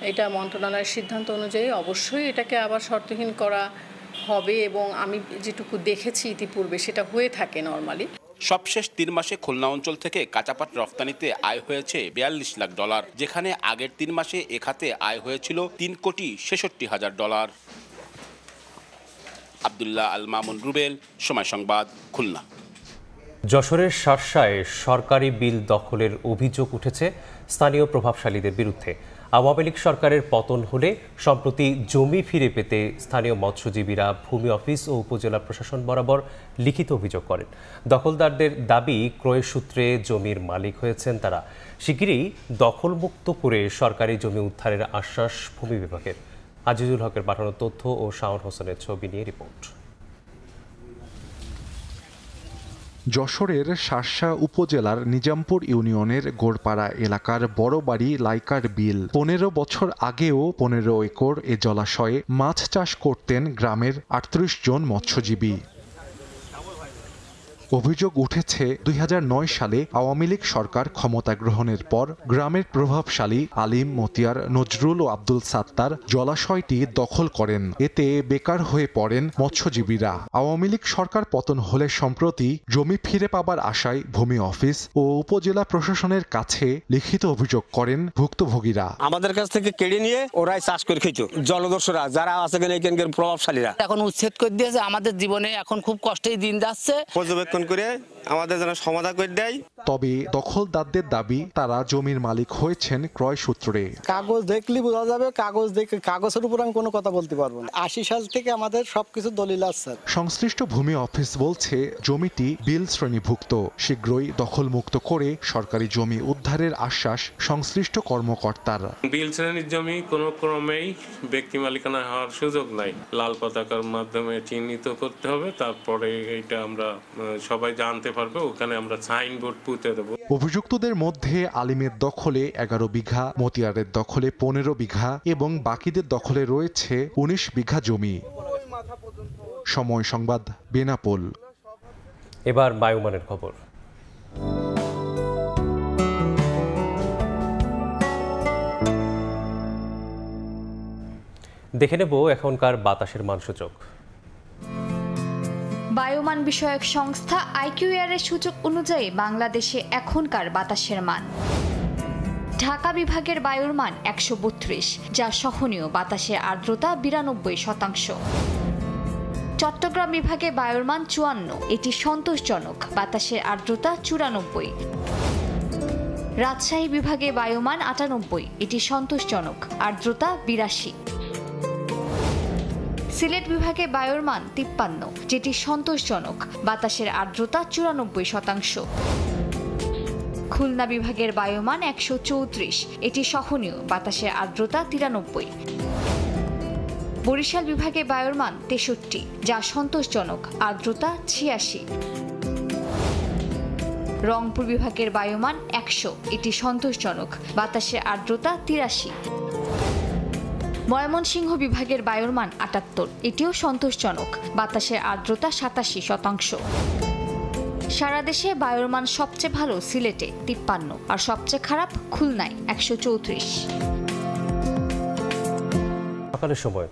এটা মন্ত্রণালয়ের সিদ্ধান্ত অনুযায়ী অবশ্যই এটাকে আবার শর্তহীন করা হবে, এবং আমি যেটুকু দেখেছি ইতিপূর্বে সেটা হয়ে থাকে নর্মালি। সবশেষ ৩ মাসে খুলনা অঞ্চল থেকে কাঁচা পাট রফতানিতে আয় হয়েছে $৪২ লাখ, যেখানে আগের ৩ মাসে এ খাতে আয় হয়েছিল $৩,৬৬,০০০। আব্দুল্লাহ আল মামুন রুবেল, সময় সংবাদ, খুলনা। যশোরের শার্শায় সরকারি বিল দখলের অভিযোগ উঠেছে স্থানীয় প্রভাবশালীদের বিরুদ্ধে। আওয়ামী লীগ সরকারের পতন হলে সম্প্রতি জমি ফিরে পেতে স্থানীয় মৎস্যজীবীরা ভূমি অফিস ও উপজেলা প্রশাসন বরাবর লিখিত অভিযোগ করেন। দখলদারদের দাবি, ক্রয় সূত্রে জমির মালিক হয়েছেন তারা। শিগগিরই দখলমুক্ত করে সরকারি জমি উদ্ধারের আশ্বাস ভূমি বিভাগের। আজিজুল হকের পাঠানো তথ্য ও শাওন হোসেনের ছবি নিয়ে রিপোর্ট। যশোরের শার্শা উপজেলার নিজামপুর ইউনিয়নের গোড়পাড়া এলাকার বড়বাড়ি লাইকার বিল। ১৫ বছর আগেও ১৫ একর এ জলাশয়ে মাছ চাষ করতেন গ্রামের ৩৮ জন মৎস্যজীবী। অভিযোগ উঠেছে ২০০৯ সালে আওয়ামী লীগ সরকার ক্ষমতা গ্রহণের পর গ্রামের প্রভাবশালী আলিম, মতিয়ার, নজরুল ও আব্দুল সাত্তার জলাশয়টি দখল করেন। এতে বেকার হয়ে পড়েন মৎস্যজীবীরা। আওয়ামী লীগ সরকার পতন হলে সম্প্রতি জমি ফিরে পাবার আশায় ভূমি অফিস ও উপজেলা প্রশাসনের কাছে লিখিত অভিযোগ করেন ভুক্তভোগীরা। আমাদের কাছ থেকে কেড়ে নিয়ে ওরাই চাষ করে খেত, জলদস্যুরা যারা আছে এখানকার প্রভাবশালীরা এখন উচ্ছেদ করে দিয়েছে। আমাদের জীবনে এখন খুব কষ্টেই দিন যাচ্ছে। পর্যবেক্ষণ করে আমাদের যেন সমাধান করে দেয়। তবে দখলদারদের দাবি, তারা জমির মালিক হয়েছেন ক্রয় সূত্রে। কাগজ দেখলে বোঝা যাবে, কাগজের উপর আমি কোনো কথা বলতে পারবো না। ৮০ সাল থেকে আমাদের সবকিছু দলিল আছে। সংশ্লিষ্ট ভূমি অফিস বলছে জমিটি বিল শ্রেণীভুক্ত। শীঘ্রই দখলমুক্ত করে সরকারি জমি উদ্ধারের আশ্বাস সংশ্লিষ্ট কর্মকর্তার। বিল শ্রেণীর জমি কোনো ক্রমেই ব্যক্তি মালিকানা হওয়ার সুযোগ নাই। লাল পতাকার মাধ্যমে চিহ্নিত করতে হবে, তারপরে এটা আমরা সবাই জানতে পারবে, ওখানে আমরা সাইনবোর্ড পুঁতে দেবো। অভিযুক্তদের মধ্যে আলিমের দখলে ১১ বিঘা, মতিয়ারের দখলে ১৫ বিঘা এবং বাকিদের দখলে রয়েছে ১৯ বিঘা জমি। সময় সংবাদ, বেনাপোল। এবার বায়ুমানের খবর। দেখে নেব এখনকার বাতাসের মানসূচক। বায়ুমান বিষয়ক সংস্থা IQAir এর সূচক অনুযায়ী বাংলাদেশে এখনকার বাতাসের মান। ঢাকা বিভাগের বায়ুর মান 132, যা সহনীয়, বাতাসের আর্দ্রতা 92%। চট্টগ্রাম বিভাগে বায়ুর মান 54, এটি সন্তোষজনক, বাতাসের আর্দ্রতা 94। রাজশাহী বিভাগে বায়ুমান 98, এটি সন্তোষজনক, আর্দ্রতা 82। সিলেট বিভাগে বায়ুর মান 53, যেটি সন্তোষজনক, বাতাসের আর্দ্রতা 94%। খুলনা বিভাগের বায়ুমান 134, এটি সহনীয়, বাতাসের আর্দ্রতা 93। বরিশাল বিভাগে বায়ুর মান 63, যা সন্তোষজনক, আর্দ্রতা 86। রংপুর বিভাগের বায়ুমান 100, এটি সন্তোষজনক, বাতাসের আর্দ্রতা 83। ময়মনসিংহ বিভাগের বায়ুর মান 78, এটিও সন্তোষজনক, বাতাসের আর্দ্রতা 87%। সারা দেশে বায়ুর মান সবচেয়ে ভালো সিলেটে 53 আর সবচেয়ে খারাপ খুলনায় 134। সকালের সময়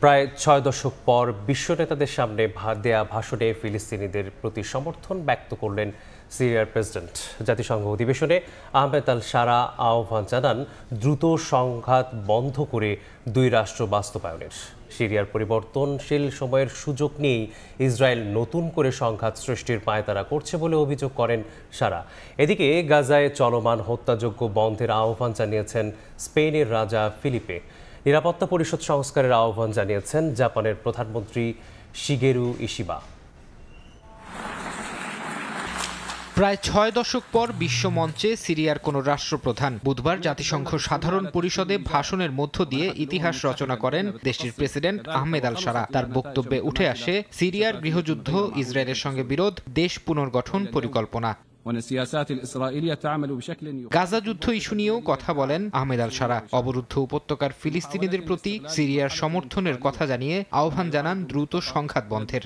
প্রায় 6 দশক পর বিশ্ব নেতাদের সামনে দেয়া ভাষণে ফিলিস্তিনিদের প্রতি সমর্থন ব্যক্ত করলেন সিরিয়ার প্রেসিডেন্ট। জাতিসংঘ অধিবেশনে আহমেদ আল শারা আহ্বান জানান দ্রুত সংঘাত বন্ধ করে 2 রাষ্ট্র বাস্তবায়নের। সিরিয়ার পরিবর্তনশীল সময়ের সুযোগ নিয়েই ইসরায়েল নতুন করে সংঘাত সৃষ্টির পায়তারা করছে বলে অভিযোগ করেন শারা। এদিকে গাজায় চলমান হত্যাযজ্ঞ বন্ধের আহ্বান জানিয়েছেন স্পেনের রাজা ফিলিপে। নিরাপত্তা পরিষদ সংস্কারের আহ্বান জানিয়েছেন জাপানের প্রধানমন্ত্রী শিগেরু ইশিবা। প্রায় 6 দশক পর বিশ্বমঞ্চে সিরিয়ার কোন রাষ্ট্রপ্রধান বুধবার জাতিসংঘ সাধারণ পরিষদে ভাষণের মধ্য দিয়ে ইতিহাস রচনা করেন দেশটির প্রেসিডেন্ট আহমেদ আল শারা। তার বক্তব্যে উঠে আসে সিরিয়ার গৃহযুদ্ধ, ইসরায়েলের সঙ্গে বিরোধ, দেশ পুনর্গঠন পরিকল্পনা। গাজা যুদ্ধ ইস্যু নিয়েও কথা বলেন আহমেদ আল শারা। অবরুদ্ধ উপত্যকার ফিলিস্তিনিদের প্রতি সিরিয়ার সমর্থনের কথা জানিয়ে আহ্বান জানান দ্রুত সংঘাত বন্ধের।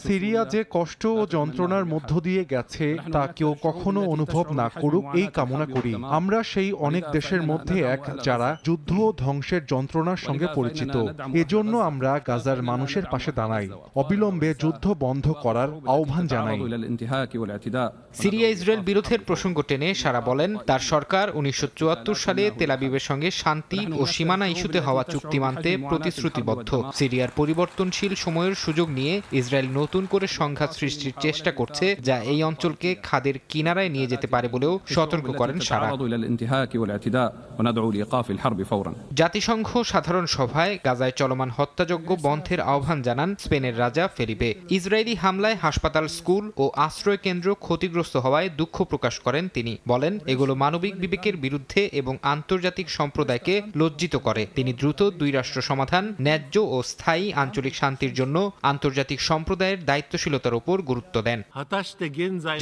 সিরিয়া যে কষ্ট ও যন্ত্রণার মধ্য দিয়ে গেছে তা কেউ কখনো অনুভব না করুক, এই কামনা করি। আমরা সেই অনেক দেশের মধ্যে এক যারা যুদ্ধ ও ধ্বংসের যন্ত্রণার সঙ্গে পরিচিত। এজন্য আমরা গাজার মানুষের পাশে দাঁড়াই, অবিলম্বে যুদ্ধ বন্ধ করার আহ্বান জানাই। সিরিয়া ইসরায়েল বিরোধের প্রসঙ্গ টেনে শারা বলেন তার সরকার 1974 সালে তেল আবিবের সঙ্গে শান্তি ও সীমানা ইস্যুতে হওয়া চুক্তি মানতে প্রতিশ্রুতিবদ্ধ। সিরিয়ার পরিবর্তনশীল সময়ের সুযোগ নিয়ে ইসরায়েল নতুন করে সংঘাত সৃষ্টির চেষ্টা করছে, যা এই অঞ্চলকে খাদের কিনারায় নিয়ে যেতে পারে বলেও সতর্ক করেন শারা। জাতিসংঘ সাধারণ সভায় গাজায় চলমান হত্যাযজ্ঞ বন্ধের আহ্বান জানান স্পেনের রাজা ফেলিপে। ইসরায়েলি হামলায় হাসপাতাল, স্কুল ও আশ্রয় কেন্দ্র ক্ষতিগ্রস্ত হওয়ায় দুঃখ প্রকাশ করেন তিনি। বলেন এগুলো মানবিক বিবেকের বিরুদ্ধে এবং আন্তর্জাতিক সম্প্রদায়কে লজ্জিত করে। তিনি দ্রুত 2 রাষ্ট্র সমাধান, ন্যায্য ও স্থায়ী আঞ্চলিক শান্তির জন্য আন্তর্জাতিক সম্প্রদায়ের দায়িত্বশীলতার উপর গুরুত্ব দেন।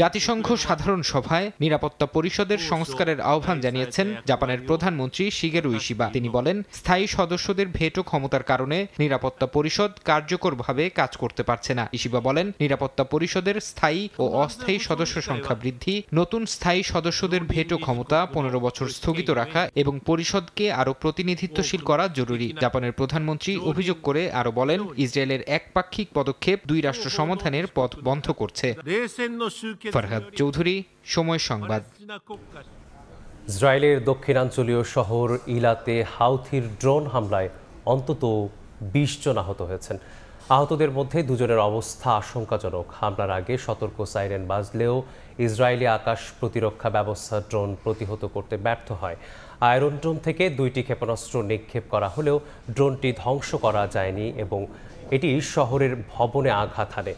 জাতিসংঘ সাধারণ সভায় নিরাপত্তা পরিষদের সংস্কারের আহ্বান জানিয়েছেন জাপানের প্রধানমন্ত্রী শিগেরু ইশিবা। তিনি বলেন স্থায়ী সদস্যদের ভেটো ক্ষমতার কারণে নিরাপত্তা পরিষদ কার্যকরভাবে কাজ করতে পারছে না। ইশিবা বলেন নিরাপত্তা পরিষদের স্থায়ী ও অস্থায়ী সদস্য সংখ্যা বৃদ্ধি, নতুন স্থায়ী সদস্যদের ভেটো ক্ষমতা 15 বছর স্থগিত রাখা এবং পরিষদকে আরো প্রতিনিধিত্বশীল করা জরুরি। জাপানের প্রধানমন্ত্রী অভিযোগ করে আরো বলেন ইসরায়েলের একপাক্ষিক পদক্ষেপ 2 রাষ্ট্র সমাধানের পথ বন্ধ করছে। ফরহাদ চৌধুরী, সময় সংবাদ। ইসরায়েলের দক্ষিণাঞ্চলীয় শহর ইলাতে হাউথির ড্রোন হামলায় অন্তত 20 জন আহত হয়েছেন। আহতদের মধ্যে 2 জনের অবস্থা আশঙ্কাজনক। হামলার আগে সতর্ক সাইরেন বাজলেও ইসরায়েলি আকাশ প্রতিরক্ষা ব্যবস্থা ড্রোন প্রতিহত করতে ব্যর্থ হয়। আয়রন ড্রোন থেকে 2টি ক্ষেপণাস্ত্র নিক্ষেপ করা হলেও ড্রোনটি ধ্বংস করা যায়নি এবং এটি শহরের ভবনে আঘাত হানে।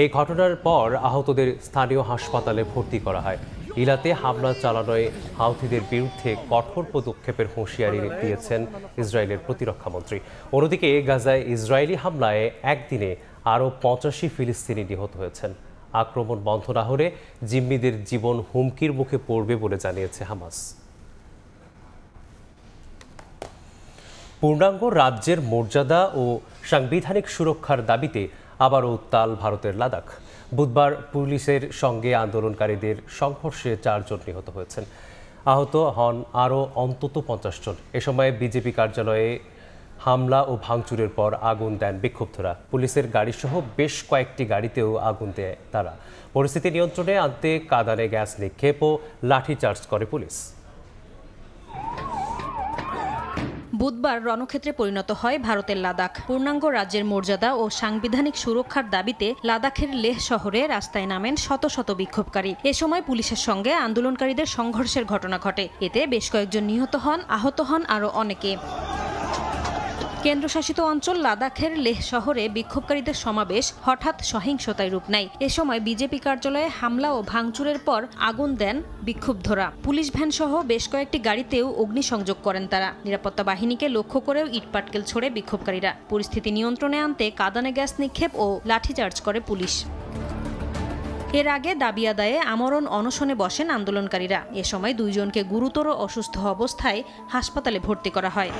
এই ঘটনার পর আহতদের স্থানীয় হাসপাতালে ভর্তি করা হয়। ইলাতে হামলা চালানোয় হাউথিদের বিরুদ্ধে কঠোর পদক্ষেপের হুঁশিয়ারি দিয়েছেন ইসরায়েলের প্রতিরক্ষামন্ত্রী। অন্যদিকে গাজায় ইসরায়েলি হামলায় একদিনে আরও 85 ফিলিস্তিনি নিহত হয়েছেন। আক্রমণ বন্ধ না হলে জিম্মিদের জীবন হুমকির মুখে পড়বে বলে জানিয়েছে হামাস। পূর্ণাঙ্গ রাজ্যের মর্যাদা ও সাংবিধানিক সুরক্ষার দাবিতে আবারও উত্তাল ভারতের লাদাখ। বুধবার পুলিশের সঙ্গে আন্দোলনকারীদের সংঘর্ষে 4 জন নিহত হয়েছেন। আহত হন আরও অন্তত 50 জন। এ সময় বিজেপি কার্যালয়ে হামলা ও ভাঙচুরের পর আগুন দেন বিক্ষুব্ধরা। পুলিশের গাড়িসহ বেশ কয়েকটি গাড়িতেও আগুন দেয় তারা। পরিস্থিতি নিয়ন্ত্রণে আনতে কাঁদানে গ্যাস নিক্ষেপ ও লাঠিচার্জ করে পুলিশ। বুধবার রণক্ষেত্রে পরিণত হয় ভারতের লাদাখ। পূর্ণাঙ্গ রাজ্যের মর্যাদা ও সাংবিধানিক সুরক্ষার দাবিতে লাদাখের লেহ শহরে রাস্তায় নামেন শত শত বিক্ষোভকারী। এ সময় পুলিশের সঙ্গে আন্দোলনকারীদের সংঘর্ষের ঘটনা ঘটে। এতে বেশ কয়েকজন নিহত হন, আহত হন আরও অনেকে। কেন্দ্রশাসিত অঞ্চল লাদাখের লেহ শহরে বিক্ষোভকারীদের সমাবেশ হঠাৎ সহিংসতায় রূপ নেয়। এ সময় বিজেপি কার্যালয়ে হামলা ও ভাঙচুরের পর আগুন দেন বিক্ষুব্ধরা। পুলিশ ভ্যান সহ বেশ কয়েকটি গাড়িতেও অগ্নিসংযোগ করেন তারা। নিরাপত্তা বাহিনীকে লক্ষ্য করেও ইটপাটকেল ছোড়ে বিক্ষোভকারীরা। পরিস্থিতি নিয়ন্ত্রণে আনতে কাঁদানে গ্যাস নিক্ষেপ ও লাঠিচার্জ করে পুলিশ। এর আগে দাবি আদায়ে আমরণ অনশনে বসেন আন্দোলনকারীরা। এ সময় 2 জনকে গুরুতর অসুস্থ অবস্থায় হাসপাতালে ভর্তি করা হয়।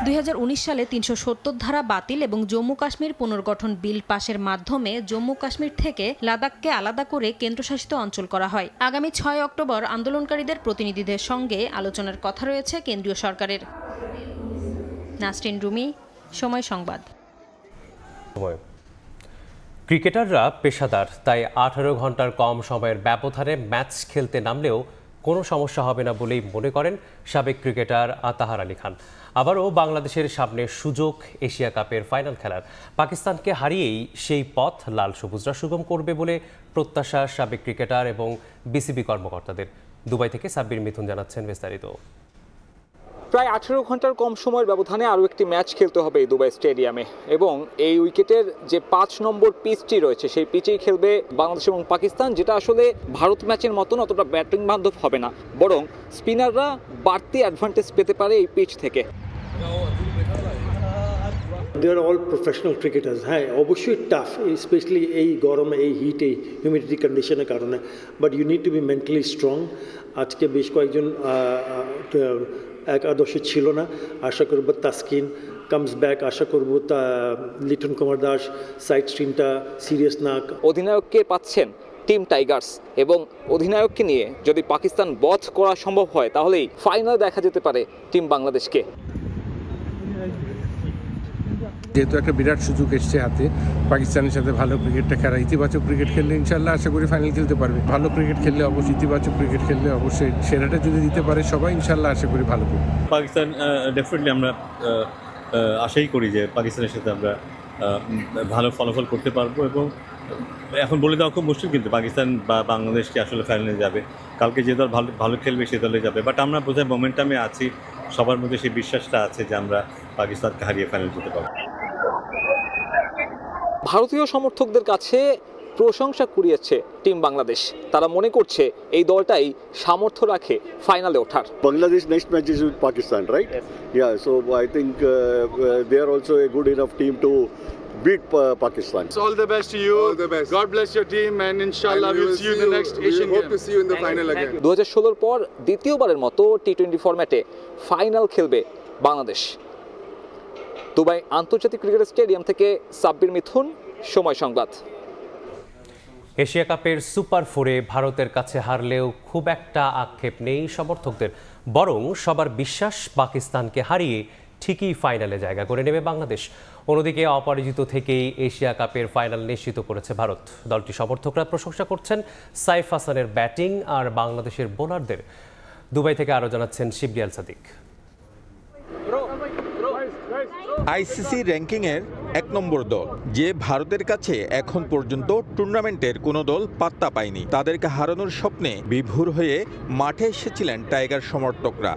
2019 সালে 370 ধারা বাতিল এবং জম্মু কাশ্মীর পুনর্গঠন বিল পাশের মাধ্যমে জম্মু কাশ্মীর থেকে লাদাখকে আলাদা করে কেন্দ্রশাসিত অঞ্চল করা হয়। আগামী 6 অক্টোবর আন্দোলনকারীদের প্রতিনিধিদের সঙ্গে আলোচনার কথা রয়েছে কেন্দ্রীয় সরকারের। নাসরিন রুমি, সময় সংবাদ। ক্রিকেটাররা পেশাদার, তাই 18 ঘন্টার কম সময়ের ব্যবধানে ম্যাচ খেলতে নামলেও কোনো সমস্যা হবে না বলেই মনে করেন সাবেক ক্রিকেটার আতাহার আলী খান। আবারও বাংলাদেশের সামনে সুযোগ এশিয়া কাপের ফাইনাল খেলার। পাকিস্তানকে হারিয়েই সেই পথ লাল সবুজরা সুগম করবে বলে প্রত্যাশা সাবেক ক্রিকেটার এবং বিসিবি কর্মকর্তাদের। দুবাই থেকে সাব্বির মিথুন জানাচ্ছেন বিস্তারিত। প্রায় 18 ঘন্টার কম সময়ের ব্যবধানে আরও একটি ম্যাচ খেলতে হবে দুবাই স্টেডিয়ামে এবং এই উইকেটের যে 5 নম্বর পিচটি রয়েছে সেই পিচেই খেলবে বাংলাদেশ এবং পাকিস্তান, যেটা আসলে ভারত ম্যাচের মতন অতটা ব্যাটিং বান্ধব হবে না, বরং স্পিনাররা বাড়তি অ্যাডভান্টেজ পেতে পারে এই পিচ থেকে। They are all professional cricketers. হ্যাঁ, অবশ্যই টাফ, স্পেশালি এই গরমে, এই হিট, এই হিউমিডিটি কন্ডিশনের কারণে, but you need to be mentally strong. আজকে বেশ কয়েকজন একাদশে ছিল না, আশা করব তাসকিন কামস ব্যাক, আশা করব লিটন কুমার দাস, সাইড স্ট্রিমটা সিরিয়াস না। অধিনায়ককে পাচ্ছেন টিম টাইগার্স এবং অধিনায়ককে নিয়ে যদি পাকিস্তান বধ করা সম্ভব হয় তাহলেই ফাইনাল দেখা যেতে পারে টিম বাংলাদেশকে। যেহেতু একটা বিরাট সুযোগ এসছে হাতে, পাকিস্তানের সাথে ভালো ক্রিকেটটা খেলা, ইতিবাচক ক্রিকেট খেললে ইনশাল্লাহ আশা করি ফাইনাল খেলতে পারবে। ভালো ক্রিকেট খেললে অবশ্যই, ইতিবাচক ক্রিকেট খেললে অবশ্যই সেরাটা যদি দিতে পারে সবাই, ইনশাল্লাহ আশা করি ভালো করবে পাকিস্তান। ডেফিনেটলি আমরা আশাই করি যে পাকিস্তানের সাথে আমরা ভালো ফলাফল করতে পারবো এবং এখন বলে দেওয়া খুব মুশকিল, কিন্তু পাকিস্তান বা বাংলাদেশকে আসলে ফাইনালে যাবে। কালকে যে দল ভালো খেলবে সে দলে যাবে, বাট আমরা বোধহয় মোমেন্টামে আছি, সবার মধ্যে সেই বিশ্বাসটা আছে যে আমরা পাকিস্তানকে হারিয়ে ফাইনাল যেতে পারবো। ভারতীয় সমর্থকদের কাছে প্রশংসা কুড়িয়েছে টিম বাংলাদেশ। তারা মনে করছে এই দলটাই সামর্থ্য রাখে ফাইনালে ওঠার। Bangladesh next match is with Pakistan, right? Yeah, so I think they are also a good enough team to beat Pakistan. So all the best to you. All the best. God bless your team and inshallah we'll see you in the next Asian Games. Hope to see you in the final again. 2016 পর দ্বিতীয়বারের মতো T20 ফরম্যাটে final খেলবে Bangladesh. Dubai আন্তর্জাতিক cricket stadium থেকে সাব্বির মিথুন, সময় সংবাদ। Asia কাপের সুপার 4-এ ভারতের কাছে হারলেও খুব একটা আক্ষেপ নেই সমর্থকদের, বরং সবার বিশ্বাস পাকিস্তানকে হারিয়ে ঠিকই ফাইনালে জায়গা করে নেবে বাংলাদেশ। অন্যদিকে অপরাজিত থেকেই এশিয়া কাপের ফাইনাল নিশ্চিত করেছে ভারত। দলটি সমর্থকরা প্রশংসা করছেন সাইফ হাসানের ব্যাটিং আর বাংলাদেশের বোলারদের। দুবাই থেকে আরও জানাচ্ছেন শিবলি আল সাদিক। আইসিসি র্যাঙ্কিংয়ের 1 নম্বর দল, যে ভারতের কাছে এখন পর্যন্ত টুর্নামেন্টের কোনো দল পাত্তা পায়নি, তাদেরকে হারানোর স্বপ্নে বিভোর হয়ে মাঠে এসেছিলেন টাইগার সমর্থকরা।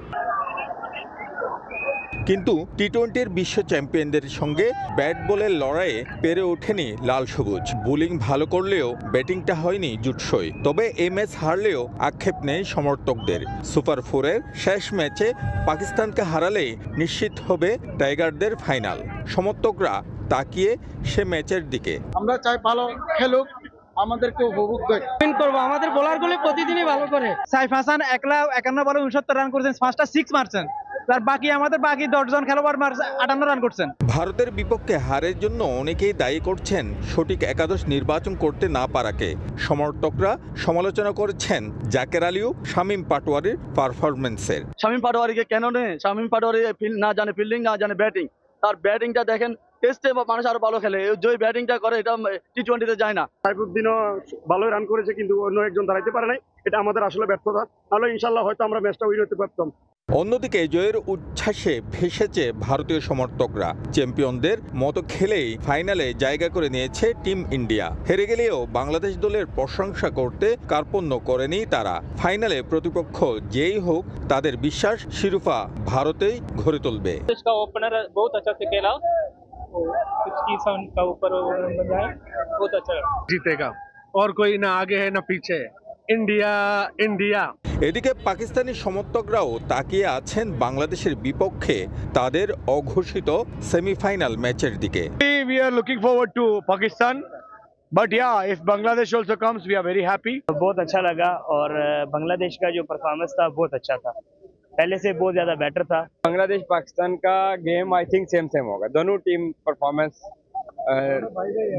কিন্তু টি20-র বিশ্ব চ্যাম্পিয়নদের সঙ্গে ব্যাট বলের লড়াইয়ে পেরে ওঠেনি লাল সবুজ। বোলিং ভালো করলেও ব্যাটিংটা হয়নি জুটসই। তবে এই ম্যাচ হারলেও আক্ষেপ নেই সমর্থকদের। সুপার 4-এর শেষ ম্যাচে পাকিস্তানকে হারালেই নিশ্চিত হবে টাইগারদের ফাইনাল। সমর্থকরা তাকিয়ে সে ম্যাচের দিকে। আমরা চাই ভালো খেলুক, আমাদেরকে উপভোগ করবো। আমাদের বোলারগুলো প্রতিদিনই ভালো করে। সাইফ হাসান একলা 51 বলে 69 রান করেছেন, 5টা 6 মারছেন। আর বাকি 10 জন খেলোয়াড় 58 রান করছেন। ভারতের বিপক্ষে হারের জন্য অনেকেই দায়ী করছেন সঠিক একাদশ নির্বাচন করতে না পারাকে। সমর্থকরা সমালোচনা করেছেন জাকের আলী ও শামীম পাটোয়ারির পারফরমেন্সের। শামীম পাটোয়ারিকে কেন নেই? শামীম পাটোয়ারি না জানে ফিল্ডিং, না জানে ব্যাটিং। তার ব্যাটিংটা দেখেন, টেস্টে মানুষ আরো ভালো খেলে, যে ব্যাটিংটা করে এটা টি-20তে যায় না। সাইফুদ্দিনও ভালো রান করেছে, কিন্তু অন্য একজন দাঁড়াইতে পারে নাই। এটা আমাদের আসলে ব্যর্থতা। তাহলে ইনশাল্লাহ হয়তো আমরা ম্যাচটা উইন হতে পারতাম। অন্যদিকে জয়ের উচ্ছ্বাসে ভেসেছে ভারতীয় সমর্থকরা। চ্যাম্পিয়নদের মতো খেলেই ফাইনালে জায়গা করে নিয়েছে টিম ইন্ডিয়া। হেরে গেলেও বাংলাদেশ দলের প্রশংসা করতে কার্পণ্য করেনি তারা। ফাইনালে প্রতিপক্ষ যেই হোক, তাদের বিশ্বাস শিরোপা ভারতেই ঘরে তুলবে। ओपनर बहुत अच्छा से खेला, 67 का ऊपर बनाया, बहुत अच्छा जीतेगा और कोई ना आगे है ना पीछे, इंडिया इंडिया। এদিকে পাকিস্তানি সমর্থকরাও তাকিয়ে আছেন বাংলাদেশের বিপক্ষে তাদের অঘোষিত সেমিফাইনাল ম্যাচের দিকে। We are looking forward to Pakistan, but yeah, if Bangladesh also comes, we are very happy. बहुत अच्छा लगा और बांग्लादेश का जो परफॉर्मेंस था बहुत अच्छा था, पहले से बहुत ज्यादा बेटर था। बांग्लादेश पाकिस्तान का गेम आई थिंक सेम होगा। दोनों टीम परफॉर्मेंस,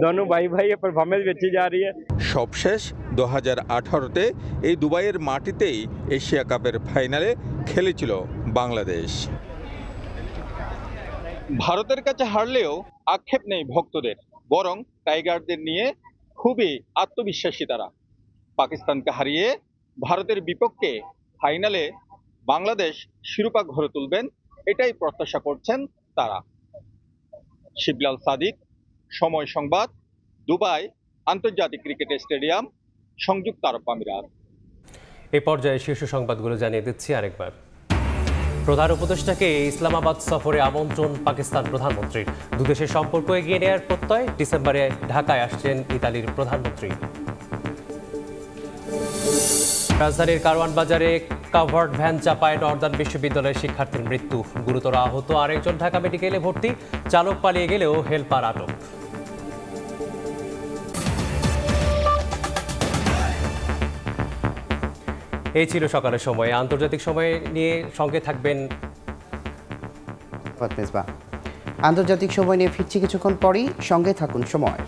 दोनों भाई परफॉर्मेंस भी अच्छी जा रही है। সবশেষ 2018-তে এই দুবাইয়ের মাটিতেই এশিয়া কাপের ফাইনালে খেলেছিল বাংলাদেশ। ভারতের কাছে হারলেও আক্ষেপ নেই ভক্তদের, বরং টাইগারদের নিয়ে খুবই আত্মবিশ্বাসী তারা। পাকিস্তানকে হারিয়ে ভারতের বিপক্ষে ফাইনালে বাংলাদেশ শিরোপা ঘরে তুলবেন, এটাই প্রত্যাশা করছেন তারা। শিবলাল সাদিক, সময় সংবাদ, দুবাই আন্তর্জাতিক ক্রিকেট স্টেডিয়াম, সংযুক্ত আরব আমিরাত। এই পর্যায়ে শীর্ষ সংবাদগুলো জানিয়ে দিচ্ছি আরেকবার। প্রধান উপদেষ্টাকে ইসলামাবাদ সফরে আমন্ত্রণ পাকিস্তান প্রধানমন্ত্রীর। দুদেশের সম্পর্ক এগিয়ে নেওয়ার প্রত্যয়। ডিসেম্বরে ঢাকায় আসছেন ইতালির প্রধানমন্ত্রী। রাজধানীর কারওয়ান বাজারে কাভার্ড ভ্যান চাপায় নর্দার্ন বিশ্ববিদ্যালয়ের শিক্ষার্থীর মৃত্যু। গুরুতর আহত আরেকজন ঢাকা মেডিকেলে ভর্তি। চালক পালিয়ে গেলেও হেলপার আটক। এই ছিল সকালের সময়। আন্তর্জাতিক সময় নিয়ে সঙ্গে থাকবেন আন্তর্জাতিক সময় নিয়ে ফিরছি কিছুক্ষণ পরেই, সঙ্গে থাকুন সময়।